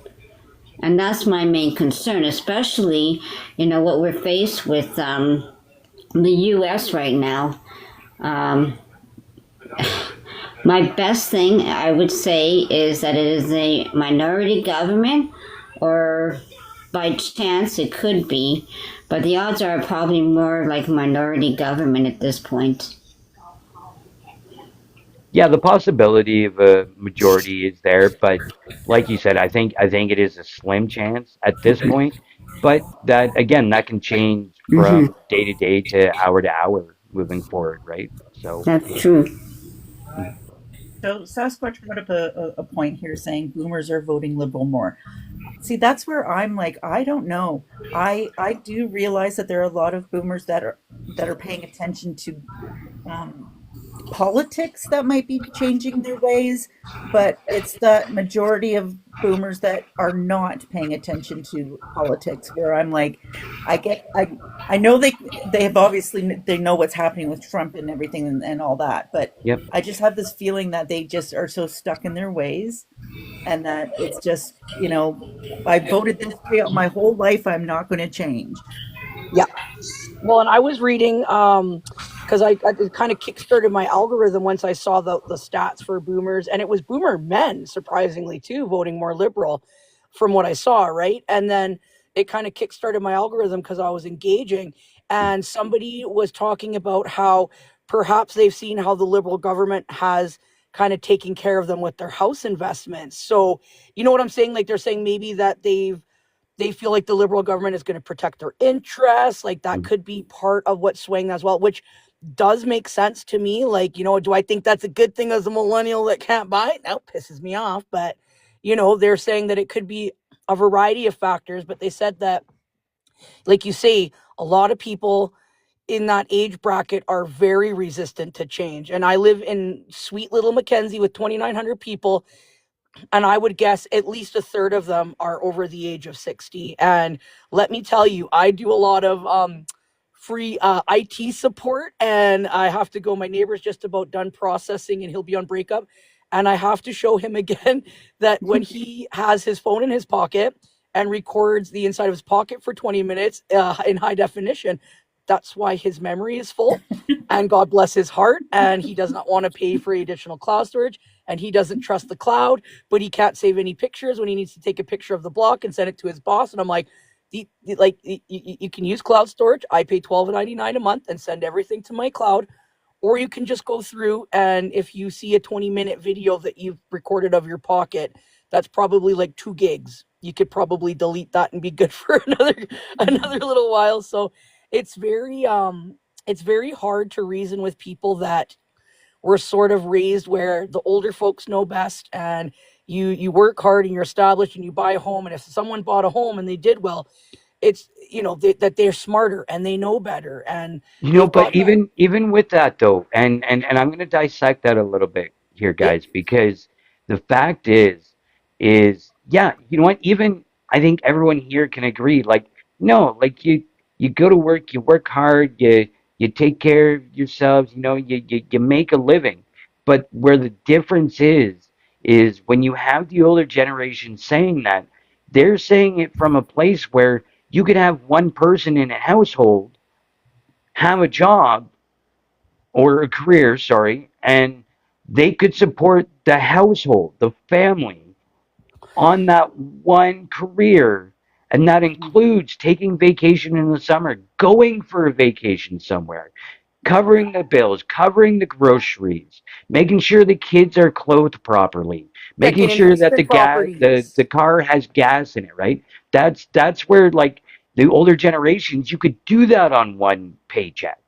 And that's my main concern, especially, what we're faced with the U.S. right now. Um, My best thing I would say is that it is a minority government, or by chance it could be, but the odds are probably more like minority government at this point.
Yeah, the possibility of a majority is there, but like you said, I think it is a slim chance at this point. But that again, that can change
Mm-hmm.
from day to day to hour moving forward, right? So,
That's true.
mhm.
So Sasquatch brought up a point here saying boomers are voting liberal more. See, that's where I'm like, I don't know. I do realize that there are a lot of boomers that are paying attention to um, politics that might be changing their ways, but it's that majority of boomers that are not paying attention to politics where I'm like, I get, I know they have obviously they know what's happening with Trump and everything and all that, but
Yep.
I just have this feeling that they just are so stuck in their ways and that it's just, I voted this way my whole life. I'm not going to change.
Yeah. Well, and I was reading because I it kind of kickstarted my algorithm once I saw the stats for boomers, and it was boomer men surprisingly too voting more liberal from what I saw, right? And then it kind of kickstarted my algorithm because I was engaging, and somebody was talking about how perhaps they've seen how the liberal government has kind of taken care of them with their house investments. So, you know what I'm saying? Like they're saying maybe that they feel like the liberal government is going to protect their interests. Like that
Mhm.
could be part of what's swaying as well, which does make sense to me. Like, do I think that's a good thing as a millennial that can't buy it? No, pisses me off. But, they're saying that it could be a variety of factors. But they said that, like you say, a lot of people in that age bracket are very resistant to change. And I live in sweet little Mackenzie with 2,900 people, and I would guess at least a third of them are over the age of 60. And let me tell you, I do a lot of free IT support, and I have to go. My neighbor's just about done processing, and he'll be on breakup. And I have to show him again that when he has his phone in his pocket and records the inside of his pocket for 20 minutes in high definition, that's why his memory is full. And God bless his heart. And he does not want to pay for additional cloud storage, and he doesn't trust the cloud, but he can't save any pictures when he needs to take a picture of the block and send it to his boss. And I'm like, you can use cloud storage. I pay $12.99 a month and send everything to my cloud. Or you can just go through, and if you see a 20-minute video that you've recorded of your pocket, that's probably like 2 gigs. You could probably delete that and be good for another little while. So it's very hard to reason with people that were sort of raised where the older folks know best, and you work hard and you're established and you buy a home, and if someone bought a home and they did well, it's that they're smarter and they know better and they've
But
got that.
even with that though, and I'm going to dissect that a little bit here,
Yep.
guys, because the fact is yeah, you know what? Even I think everyone here can agree. Like, no, like you go to work, you work hard, you take care of yourselves, you make a living. But where the difference is when you have the older generation saying that, they're saying it from a place where you could have one person in a household have a job or a career, sorry, and they could support the household, the family on that one career. And that includes taking vacation in the summer, going for a vacation somewhere, covering the bills, covering the groceries, making sure the kids are clothed properly, making
Picking
sure that
investment
the
properties.
car has gas in it, right? That's where like the older generations, you could do that on one paycheck,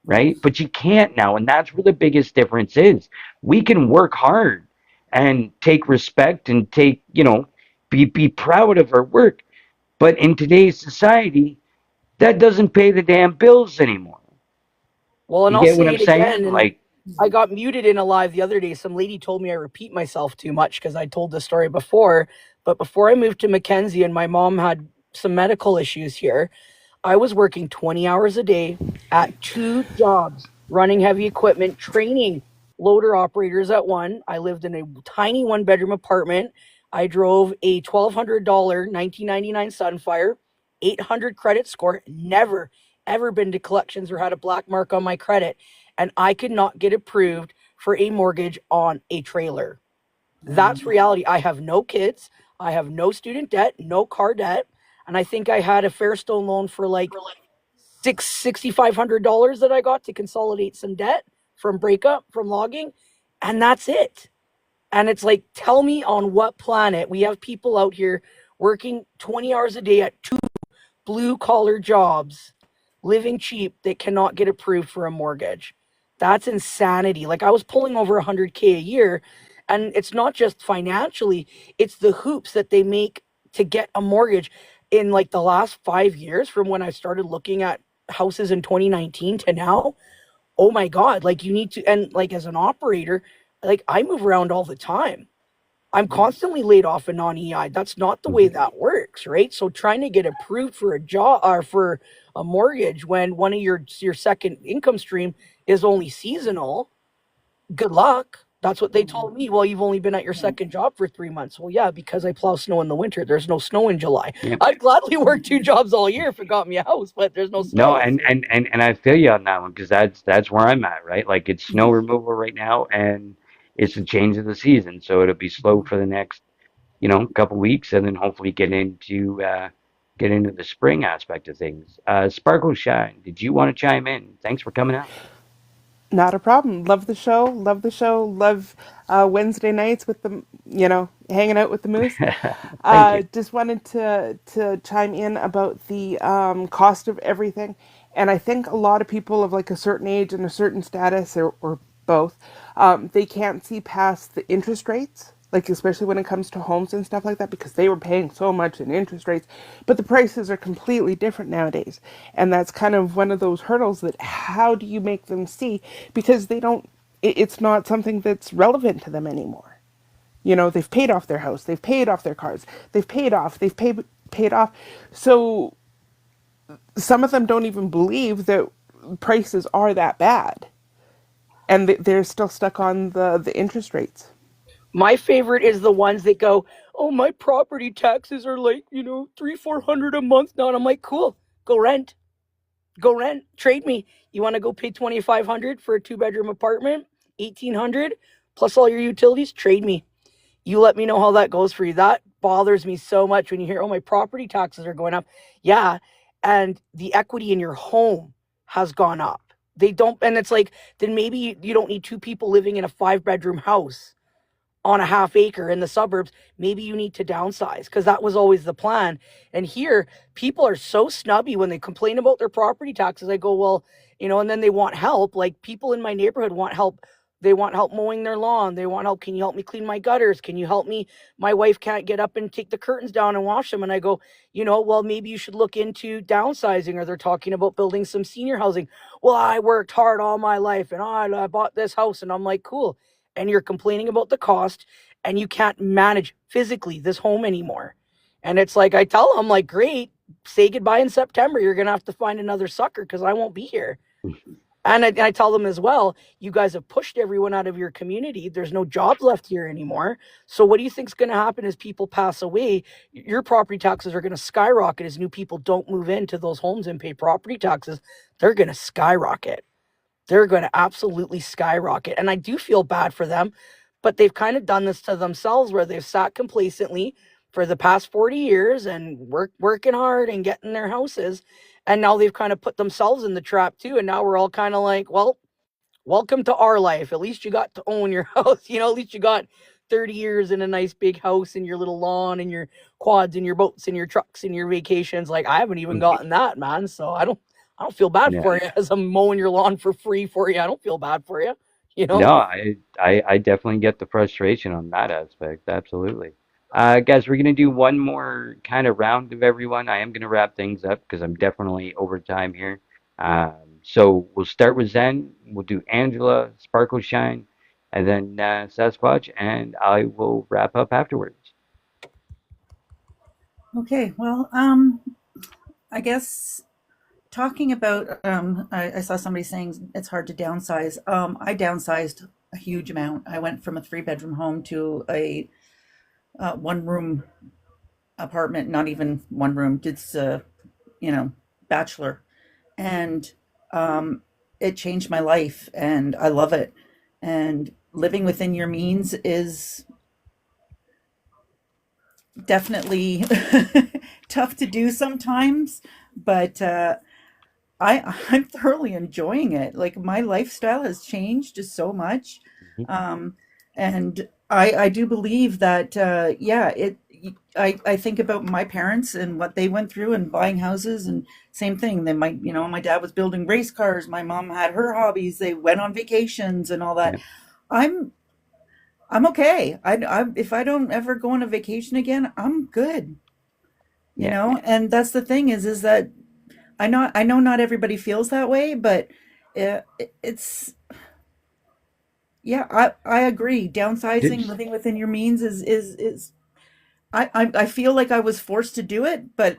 right? But you can't now, and that's where the biggest difference is. We can work hard and take respect and be proud of our work, but in today's society, that doesn't pay the damn bills anymore.
Well, and
You
I'll
get what
say
I'm
it
saying?
again. And
Like,
I got muted in a live the other day. Some lady told me I repeat myself too much because I told the story before. But before I moved to Mackenzie and my mom had some medical issues here, I was working 20 hours a day at 2 jobs, running heavy equipment, training loader operators at one. I lived in a tiny 1-bedroom apartment. I drove a $1,200 1999 Sunfire, 800 credit score, never, ever been to collections or had a black mark on my credit. And I could not get approved for a mortgage on a trailer. That's reality. I have no kids. I have no student debt, no car debt. And I think I had a Fairstone loan for like $6,500 that I got to consolidate some debt from breakup, from logging. And that's it. And it's like, tell me on what planet we have people out here working 20 hours a day at blue collar jobs, living cheap that cannot get approved for a mortgage. That's insanity. Like I was pulling over 100K a year, and it's not just financially, it's the hoops that they make to get a mortgage in like the last 5 years from when I started looking at houses in 2019 to now. Oh my God. Like you need to, and like as an operator, like I move around all the time. I'm constantly laid off and non-EI. That's not the way
Mhm.
that works, right? So trying to get approved for a job or for a mortgage when one of your second income stream is only seasonal, good luck. That's what they told me. Well, you've only been at your second job for 3 months. Well, yeah, because I plow snow in the winter. There's no snow in July.
Yep.
I'd gladly work two jobs all year if it got me a house, but there's no
No,
snow.
and I feel you on that one because that's where I'm at, right? Like it's snow removal right now, and it's the change of the season, so it'll be slow for the next, couple weeks, and then hopefully get into the spring aspect of things. Sparkle Shine, did you want to chime in? Thanks for coming out.
Not a problem. Love the show. Love the show. Love Wednesday nights with the, hanging out with the moose.
Thank you.
Just wanted to chime in about the cost of everything, and I think a lot of people of like a certain age and a certain status, or both, they can't see past the interest rates. Like especially when it comes to homes and stuff like that, because they were paying so much in interest rates, but the prices are completely different nowadays, and that's kind of one of those hurdles that how do you make them see, because they don't. It's not something that's relevant to them anymore. They've paid off their house, they've paid off their cars, they've paid off. So some of them don't even believe that prices are that bad, and they're still stuck on the interest rates.
My favorite is the ones that go, "Oh, my property taxes are like, 300-400 a month now." And I'm like, cool, go rent. Go rent, trade me. You want to go pay 2,500 for a two-bedroom apartment, 1,800 plus all your utilities, trade me. You let me know how that goes for you. That bothers me so much when you hear, "Oh, my property taxes are going up." Yeah, and the equity in your home has gone up. They don't, and it's like, then maybe you don't need two people living in a five-bedroom house on a half acre in the suburbs. Maybe you need to downsize, because that was always the plan. And here, people are so snubby when they complain about their property taxes. I go, well, and then they want help. Like people in my neighborhood want help. They want help mowing their lawn. They want help. Can you help me clean my gutters? Can you help me? My wife can't get up and take the curtains down and wash them. And I go, well, maybe you should look into downsizing. Or they're talking about building some senior housing. Well, I worked hard all my life and I bought this house. And I'm like, cool. And you're complaining about the cost, and you can't manage physically this home anymore. And it's like, I tell them, like, great, say goodbye in September. You're going to have to find another sucker because I won't be here. And I tell them as well, you guys have pushed everyone out of your community. There's no jobs left here anymore. So what do you think's going to happen as people pass away? Your property taxes are going to skyrocket as new people don't move into those homes and pay property taxes. They're going to skyrocket. They're going to absolutely skyrocket. And I do feel bad for them, but they've kind of done this to themselves where they've sat complacently for the past 40 years and working hard and getting their houses. And now they've kind of put themselves in the trap too. And now we're all kind of like, well, welcome to our life. At least you got to own your house. At least you got 30 years in a nice big house and your little lawn and your quads and your boats and your trucks and your vacations. Like I haven't even gotten that, man. So I don't feel bad
Yeah.
for you as I'm mowing your lawn for free for you. I don't feel bad for you, you know?
No, I definitely get the frustration on that aspect. Absolutely. Guys, we're gonna do one more kind of round of everyone. I am gonna wrap things up because I'm definitely over time here. So we'll start with Zen. We'll do Angela, Sparkle Shine, and then Sasquatch, and I will wrap up afterwards.
Okay, well, I guess talking about, I saw somebody saying it's hard to downsize. I downsized a huge amount. I went from a three-bedroom home to a one-room apartment, not even one room, it's bachelor, and it changed my life, and I love it. And living within your means is definitely tough to do sometimes, but I'm thoroughly enjoying it. Like my lifestyle has changed just so much,
Mhm.
um, and I do believe that yeah, I think about my parents and what they went through and buying houses and same thing. They might, you know, my dad was building race cars. My mom had her hobbies. They went on vacations and all that.
Yeah,
I'm I'm okay. I if I don't ever go on a vacation again, I'm good. You
yeah.
know, and that's the thing is that I know not everybody feels that way, but it's yeah, I agree. Downsizing,
There's
living within your means is I feel like I was forced to do it, but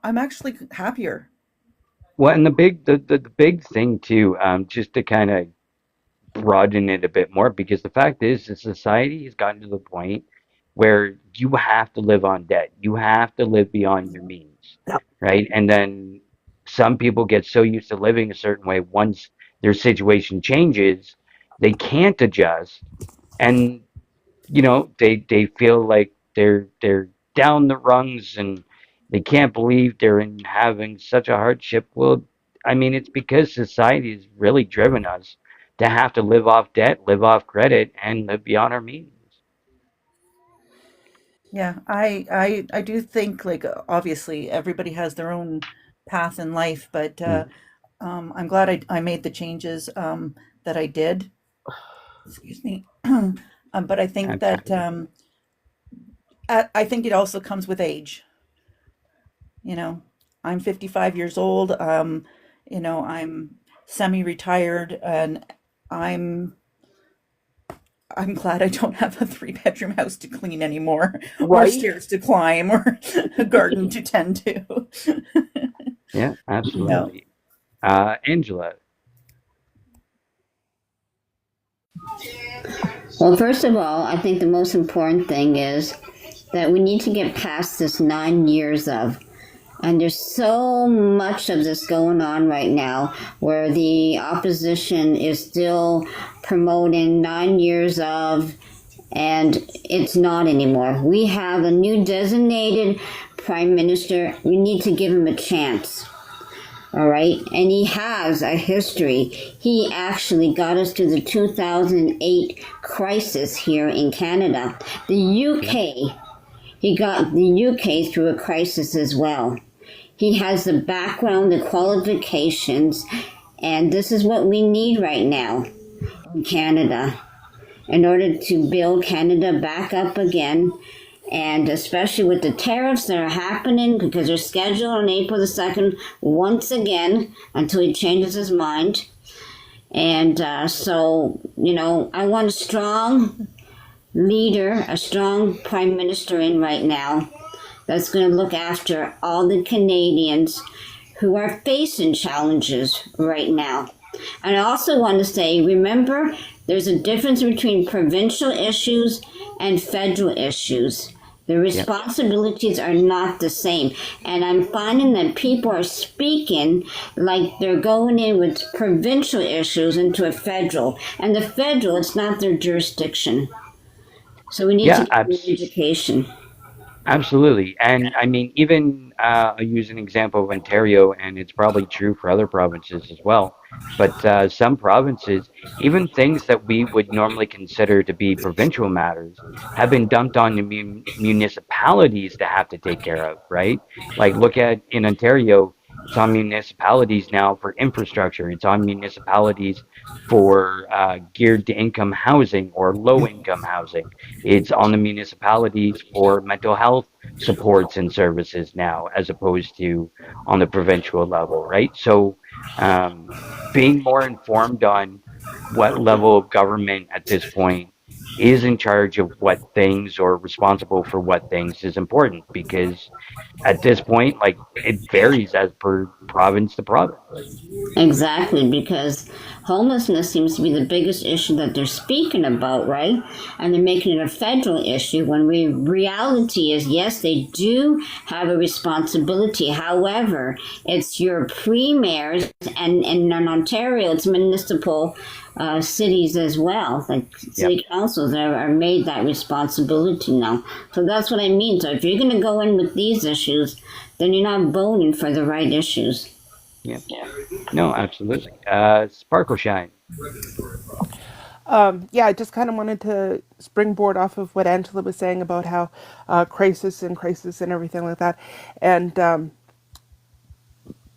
I'm actually happier.
well, and the big thing too, just to kind of broaden it a bit more, because the fact is, the society has gotten to the point where you have to live on debt. You have to live beyond your means,
Yep.
right? And then some people get so used to living a certain way, once their situation changes, they can't adjust, and they feel like they're down the rungs, and they can't believe they're in having such a hardship. Well, I mean, it's because society has really driven us to have to live off debt, live off credit, and live beyond our means.
Yeah, I do think like obviously everybody has their own path in life, but
Mm,
I'm glad I made the changes that I did. Excuse me. But I think that
absolutely.
I think it also comes with age. You know, I'm 55 years old. You know, I'm semi-retired, and I'm I'm glad I don't have a three-bedroom house to clean anymore, or
Right?
stairs to climb, or a garden to tend to.
Yeah,
No.
absolutely. Angela,
Well, first of all, I think the most important thing is that we need to get past this 9 years of. And there's so much of this going on right now where the opposition is still promoting 9 years of, and it's not anymore. We have a new designated prime minister. We need to give him a chance. All right. And he has a history. He actually got us to the 2008 crisis here in Canada. The
yeah,
UK, he got the UK through a crisis as well. He has the background, the qualifications, and this is what we need right now in Canada in order to build Canada back up again. And especially with the tariffs that are happening, because they're scheduled on April the 2nd once again until he changes his mind. And so, I want a strong leader, a strong prime minister in right now that's going to look after all the Canadians who are facing challenges right now. And I also want to say, remember, there's a difference between provincial issues and federal issues. The
yeah,
responsibilities are not the same. And I'm finding that people are speaking like they're going in with provincial issues into a federal. And the federal, it's not their jurisdiction. So we need to
yeah.
get an education.
Absolutely. And I mean, even I use an example of Ontario, and it's probably true for other provinces as well. But some provinces, even things that we would normally consider to be provincial matters, have been dumped on the municipalities to have to take care of, right? Like, look at in Ontario, it's on municipalities now for infrastructure, it's on municipalities for geared to income housing or low income housing. It's on the municipalities for mental health supports and services now, as opposed to on the provincial level, right? So, um, being more informed on what level of government at this point is in charge of what things or responsible for what things is important, because at this point, like, it varies as per province to province.
Exactly, because Homelessness seems to be the biggest issue that they're speaking about, right? And they're making it a federal issue when reality is, yes, they do have a responsibility. However, it's your premiers and in Ontario, it's municipal cities as well. Like
Yep.
city councils are made that responsibility now. So that's what I mean. So if you're going to go in with these issues, then you're not voting for the right issues.
Yep. No, absolutely. Sparkle Shine.
Yeah, I just kind of wanted to springboard off of what Angela was saying about how crisis and everything like that. And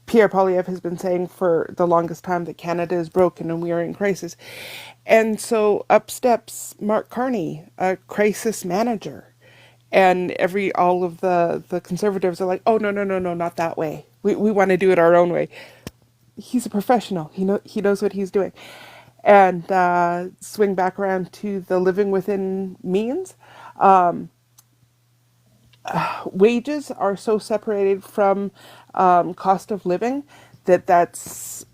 Pierre Poilievre has been saying for the longest time that Canada is broken and we are in crisis. And so up steps Mark Carney, a crisis manager. And all of the conservatives are like, oh, no, no, no, no, not that way. We want to do it our own way. He's a professional. He knows what he's doing. And swing back around to the living within means. Wages are so separated from cost of living that's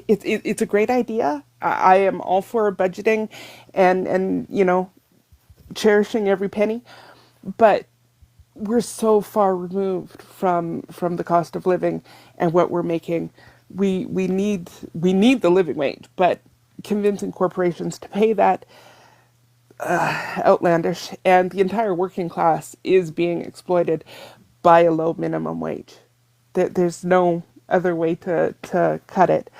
it's a great idea. I am all for budgeting and cherishing every penny, but we're so far removed from the cost of living and what we're making. We need the living wage, but convincing corporations to pay that, outlandish, and the entire working class is being exploited by a low minimum wage. There's no other way to cut it.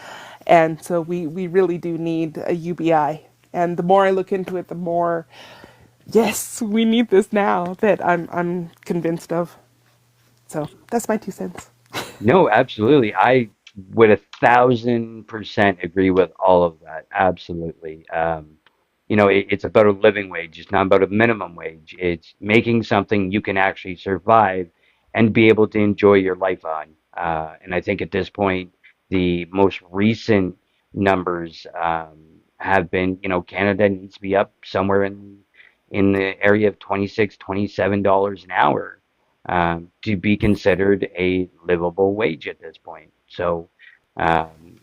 And so we really do need a UBI. And the more I look into it, the more, yes, we need this now that I'm convinced of. So that's my 2 cents.
No, absolutely. I would 1,000% agree with all of that. Absolutely. It's about a living wage. It's not about a minimum wage. It's making something you can actually survive and be able to enjoy your life on. And I think at this point, the most recent numbers have been, Canada needs to be up somewhere in the area of 26, $27 an hour to be considered a livable wage at this point. So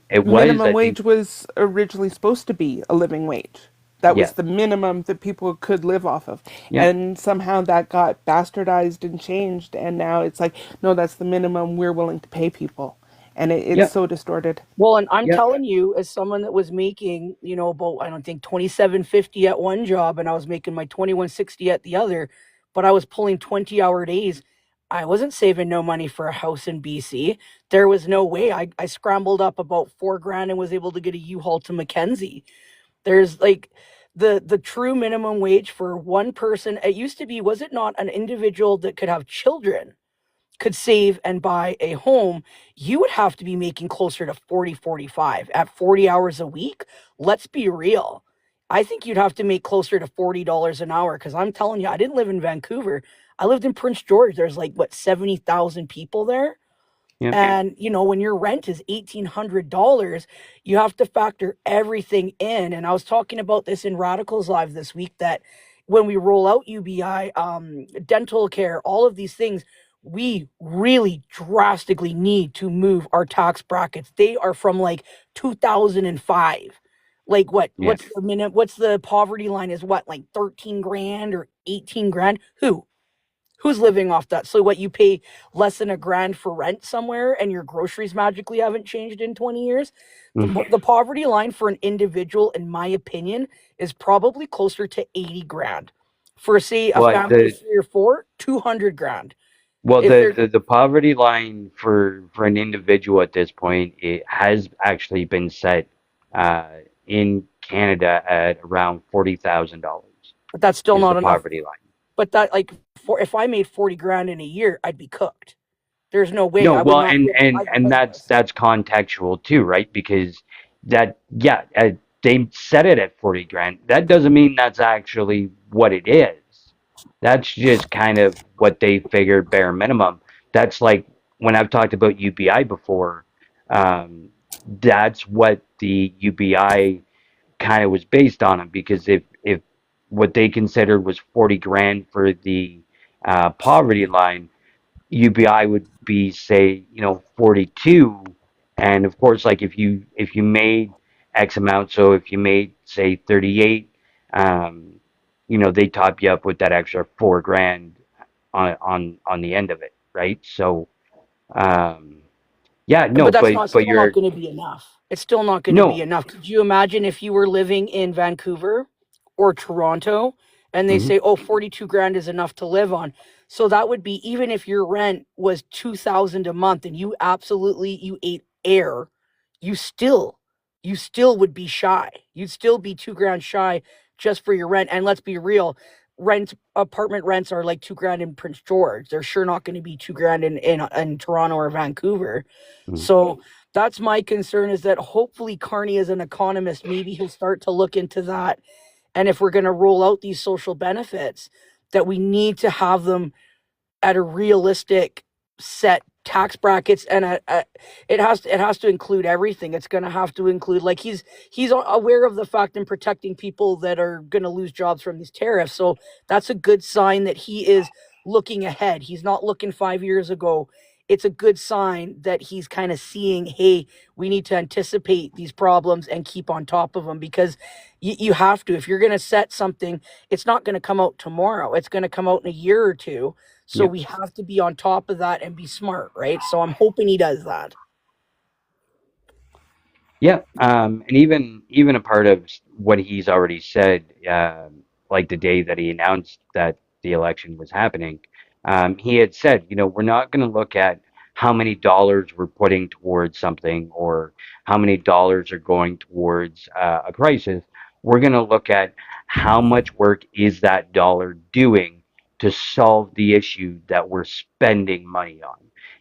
it was,
Minimum
I think,
wage was originally supposed to be a living wage. That was
yes,
the minimum that people could live off of.
yep,
And somehow that got bastardized and changed. And now it's like, no, that's the minimum we're willing to pay people. And it's
yep,
so distorted.
Well, and I'm
yep,
telling you, as someone that was making, about I don't think 27.50 at one job, and I was making my 21.60 at the other, but I was pulling 20-hour days. I wasn't saving no money for a house in BC. There was no way. I scrambled up about 4 grand and was able to get a U-Haul to Mackenzie. There's like the true minimum wage for one person. It used to be, was it not, an individual that could have children could save and buy a home, you would have to be making closer to 40, 45 at 40 hours a week. Let's be real. I think you'd have to make closer to $40 an hour because I'm telling you, I didn't live in Vancouver. I lived in Prince George. There's like, what, 70,000 people there?
yep,
And, when your rent is $1,800, you have to factor everything in. And I was talking about this in Radicals Live this week that when we roll out UBI, dental care, all of these things, we really drastically need to move our tax brackets. They are from like 2005. Like
yeah,
what's the poverty line is what, like 13 grand or 18 grand? Who's living off that? So what, you pay less than a grand for rent somewhere and your groceries magically haven't changed in 20 years?
mm.
The poverty line for an individual, in my opinion, is probably closer to 80 grand. For say a
Well,
family of
the
3 or 4, 200 grand.
well
If they're
the poverty line for an individual at this point, it has actually been set uh, in Canada at around $40,000
But that's still
is the
not enough.
poverty line.
But that, like, for if I made 40 grand in a year, I'd be cooked. There's no way
No,
I would
well,
not be
and
able,
and
I'm
and that's
homeless.
that's contextual too, right? Because that, yeah, they set it at 40 grand. That doesn't mean that's actually what it is. That's just kind of what they figured bare minimum. That's like when I've talked about UBI before. Um, that's what the UBI kind of was based on, them because if what they considered was 40 grand for the poverty line, UBI would be, say, 42. And of course, like if you made X amount. So if you made say 38, um, they top you up with that extra 4 grand on the end of it, right? So um, yeah, no,
But that's not
but
still not
you're
going to be enough. It's still not going to be
no.
enough. Could you imagine if you were living in Vancouver or Toronto and they
Hmm.
say, "Oh, 42 grand is enough to live on." So that would be even if your rent was 2,000 a month and you ate air, you still you still would be shy. You'd still be 2 grand shy just for your rent. And let's be real, apartment rents are like 2 grand in Prince George. They're sure not going to be 2 grand in Toronto or Vancouver. So that's my concern, is that hopefully Carney, as an economist, maybe he'll start to look into that. And if we're going to roll out these social benefits, that we need to have them at a realistic set tax brackets, and it has to include everything. It's going to have to include, like, he's aware of the fact and protecting people that are going to lose jobs from these tariffs. So that's a good sign that he is looking ahead. He's not looking 5 years ago. It's a good sign that he's kind of seeing, hey, we need to anticipate these problems and keep on top of them, because you have to. If you're going to set something, it's not going to come out tomorrow. It's going to come out in a year or two. So
Yep.
we have to be on top of that and be smart, right? So I'm hoping he does that.
Yeah, and even a part of what he's already said, like the day that he announced that the election was happening, he had said, we're not going to look at how many dollars we're putting towards something or how many dollars are going towards a crisis. We're going to look at how much work is that dollar doing to solve the issue that we're spending money on.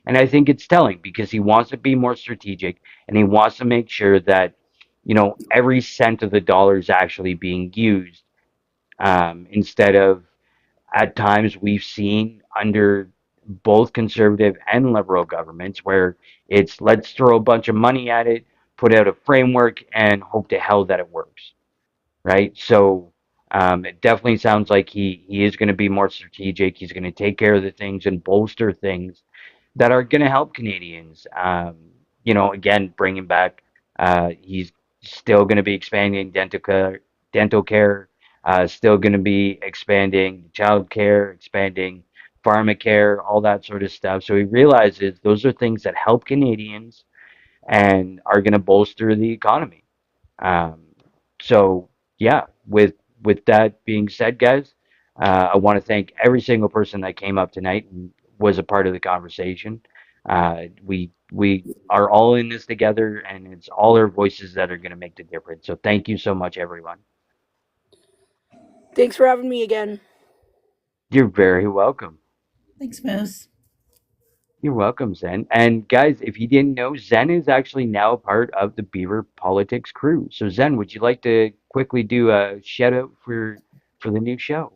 And I think it's telling because he wants to be more strategic and he wants to make sure that every cent of the dollar is actually being used, instead of at times we've seen under both conservative and liberal governments where it's let's throw a bunch of money at it, put out a framework, and hope to hell that it works, right? So it definitely sounds like he is going to be more strategic. He's going to take care of the things and bolster things that are going to help Canadians. Again, bringing back, he's still going to be expanding dental care, still going to be expanding child care, expanding pharmacare, all that sort of stuff. So he realizes those are things that help Canadians and are going to bolster the economy. Um, so yeah, with that being said, guys, I want to thank every single person that came up tonight and was a part of the conversation. We are all in this together, and it's all our voices that are going to make the difference. So thank you so much, everyone.
Thanks for having me again.
You're very welcome.
Thanks, Moose.
You're welcome, Zen. And guys, if you didn't know, Zen is actually now a part of the Beaver Politics crew. So Zen, would you like to quickly do a shout out for the new show?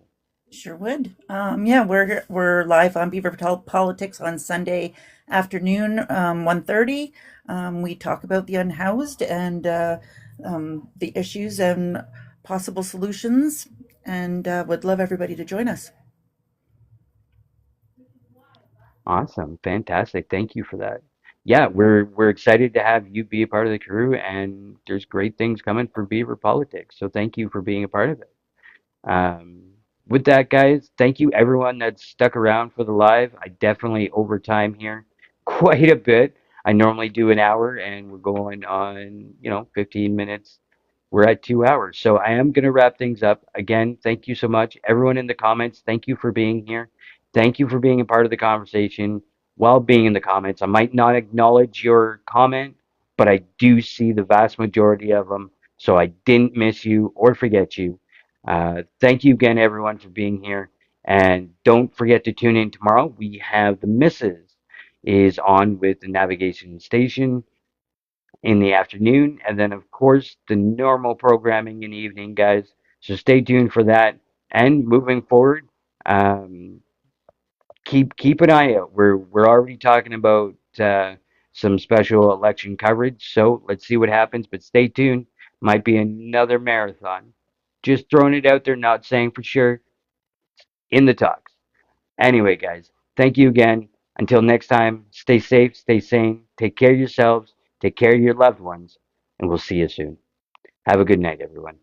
Sure would. Yeah, we're live on Beaver Politics on Sunday afternoon, 1:30. We talk about the unhoused and the issues and possible solutions, and would love everybody to join us.
Awesome, fantastic. Thank you for that. Yeah, we're excited to have you be a part of the crew, and there's great things coming for Beaver Politics. So thank you for being a part of it. Um, with that, guys, thank you everyone that stuck around for the live. I definitely overtime here quite a bit. I normally do an hour, and we're going on, 15 minutes. We're at 2 hours. So I am going to wrap things up. Again, thank you so much. Everyone in the comments, thank you for being here. Thank you for being a part of the conversation while being in the comments. I might not acknowledge your comment, but I do see the vast majority of them. So I didn't miss you or forget you. Thank you again, everyone, for being here. And don't forget to tune in tomorrow. We have the Misses is on with the navigation station in the afternoon, and then of course the normal programming in the evening, guys. So stay tuned for that. And moving forward, um, keep an eye out. We're already talking about some special election coverage, so let's see what happens. But stay tuned. Might be another marathon. Just throwing it out there, not saying for sure. In the talks. Anyway, guys, thank you again. Until next time, stay safe, stay sane, take care of yourselves, take care of your loved ones, and we'll see you soon. Have a good night, everyone.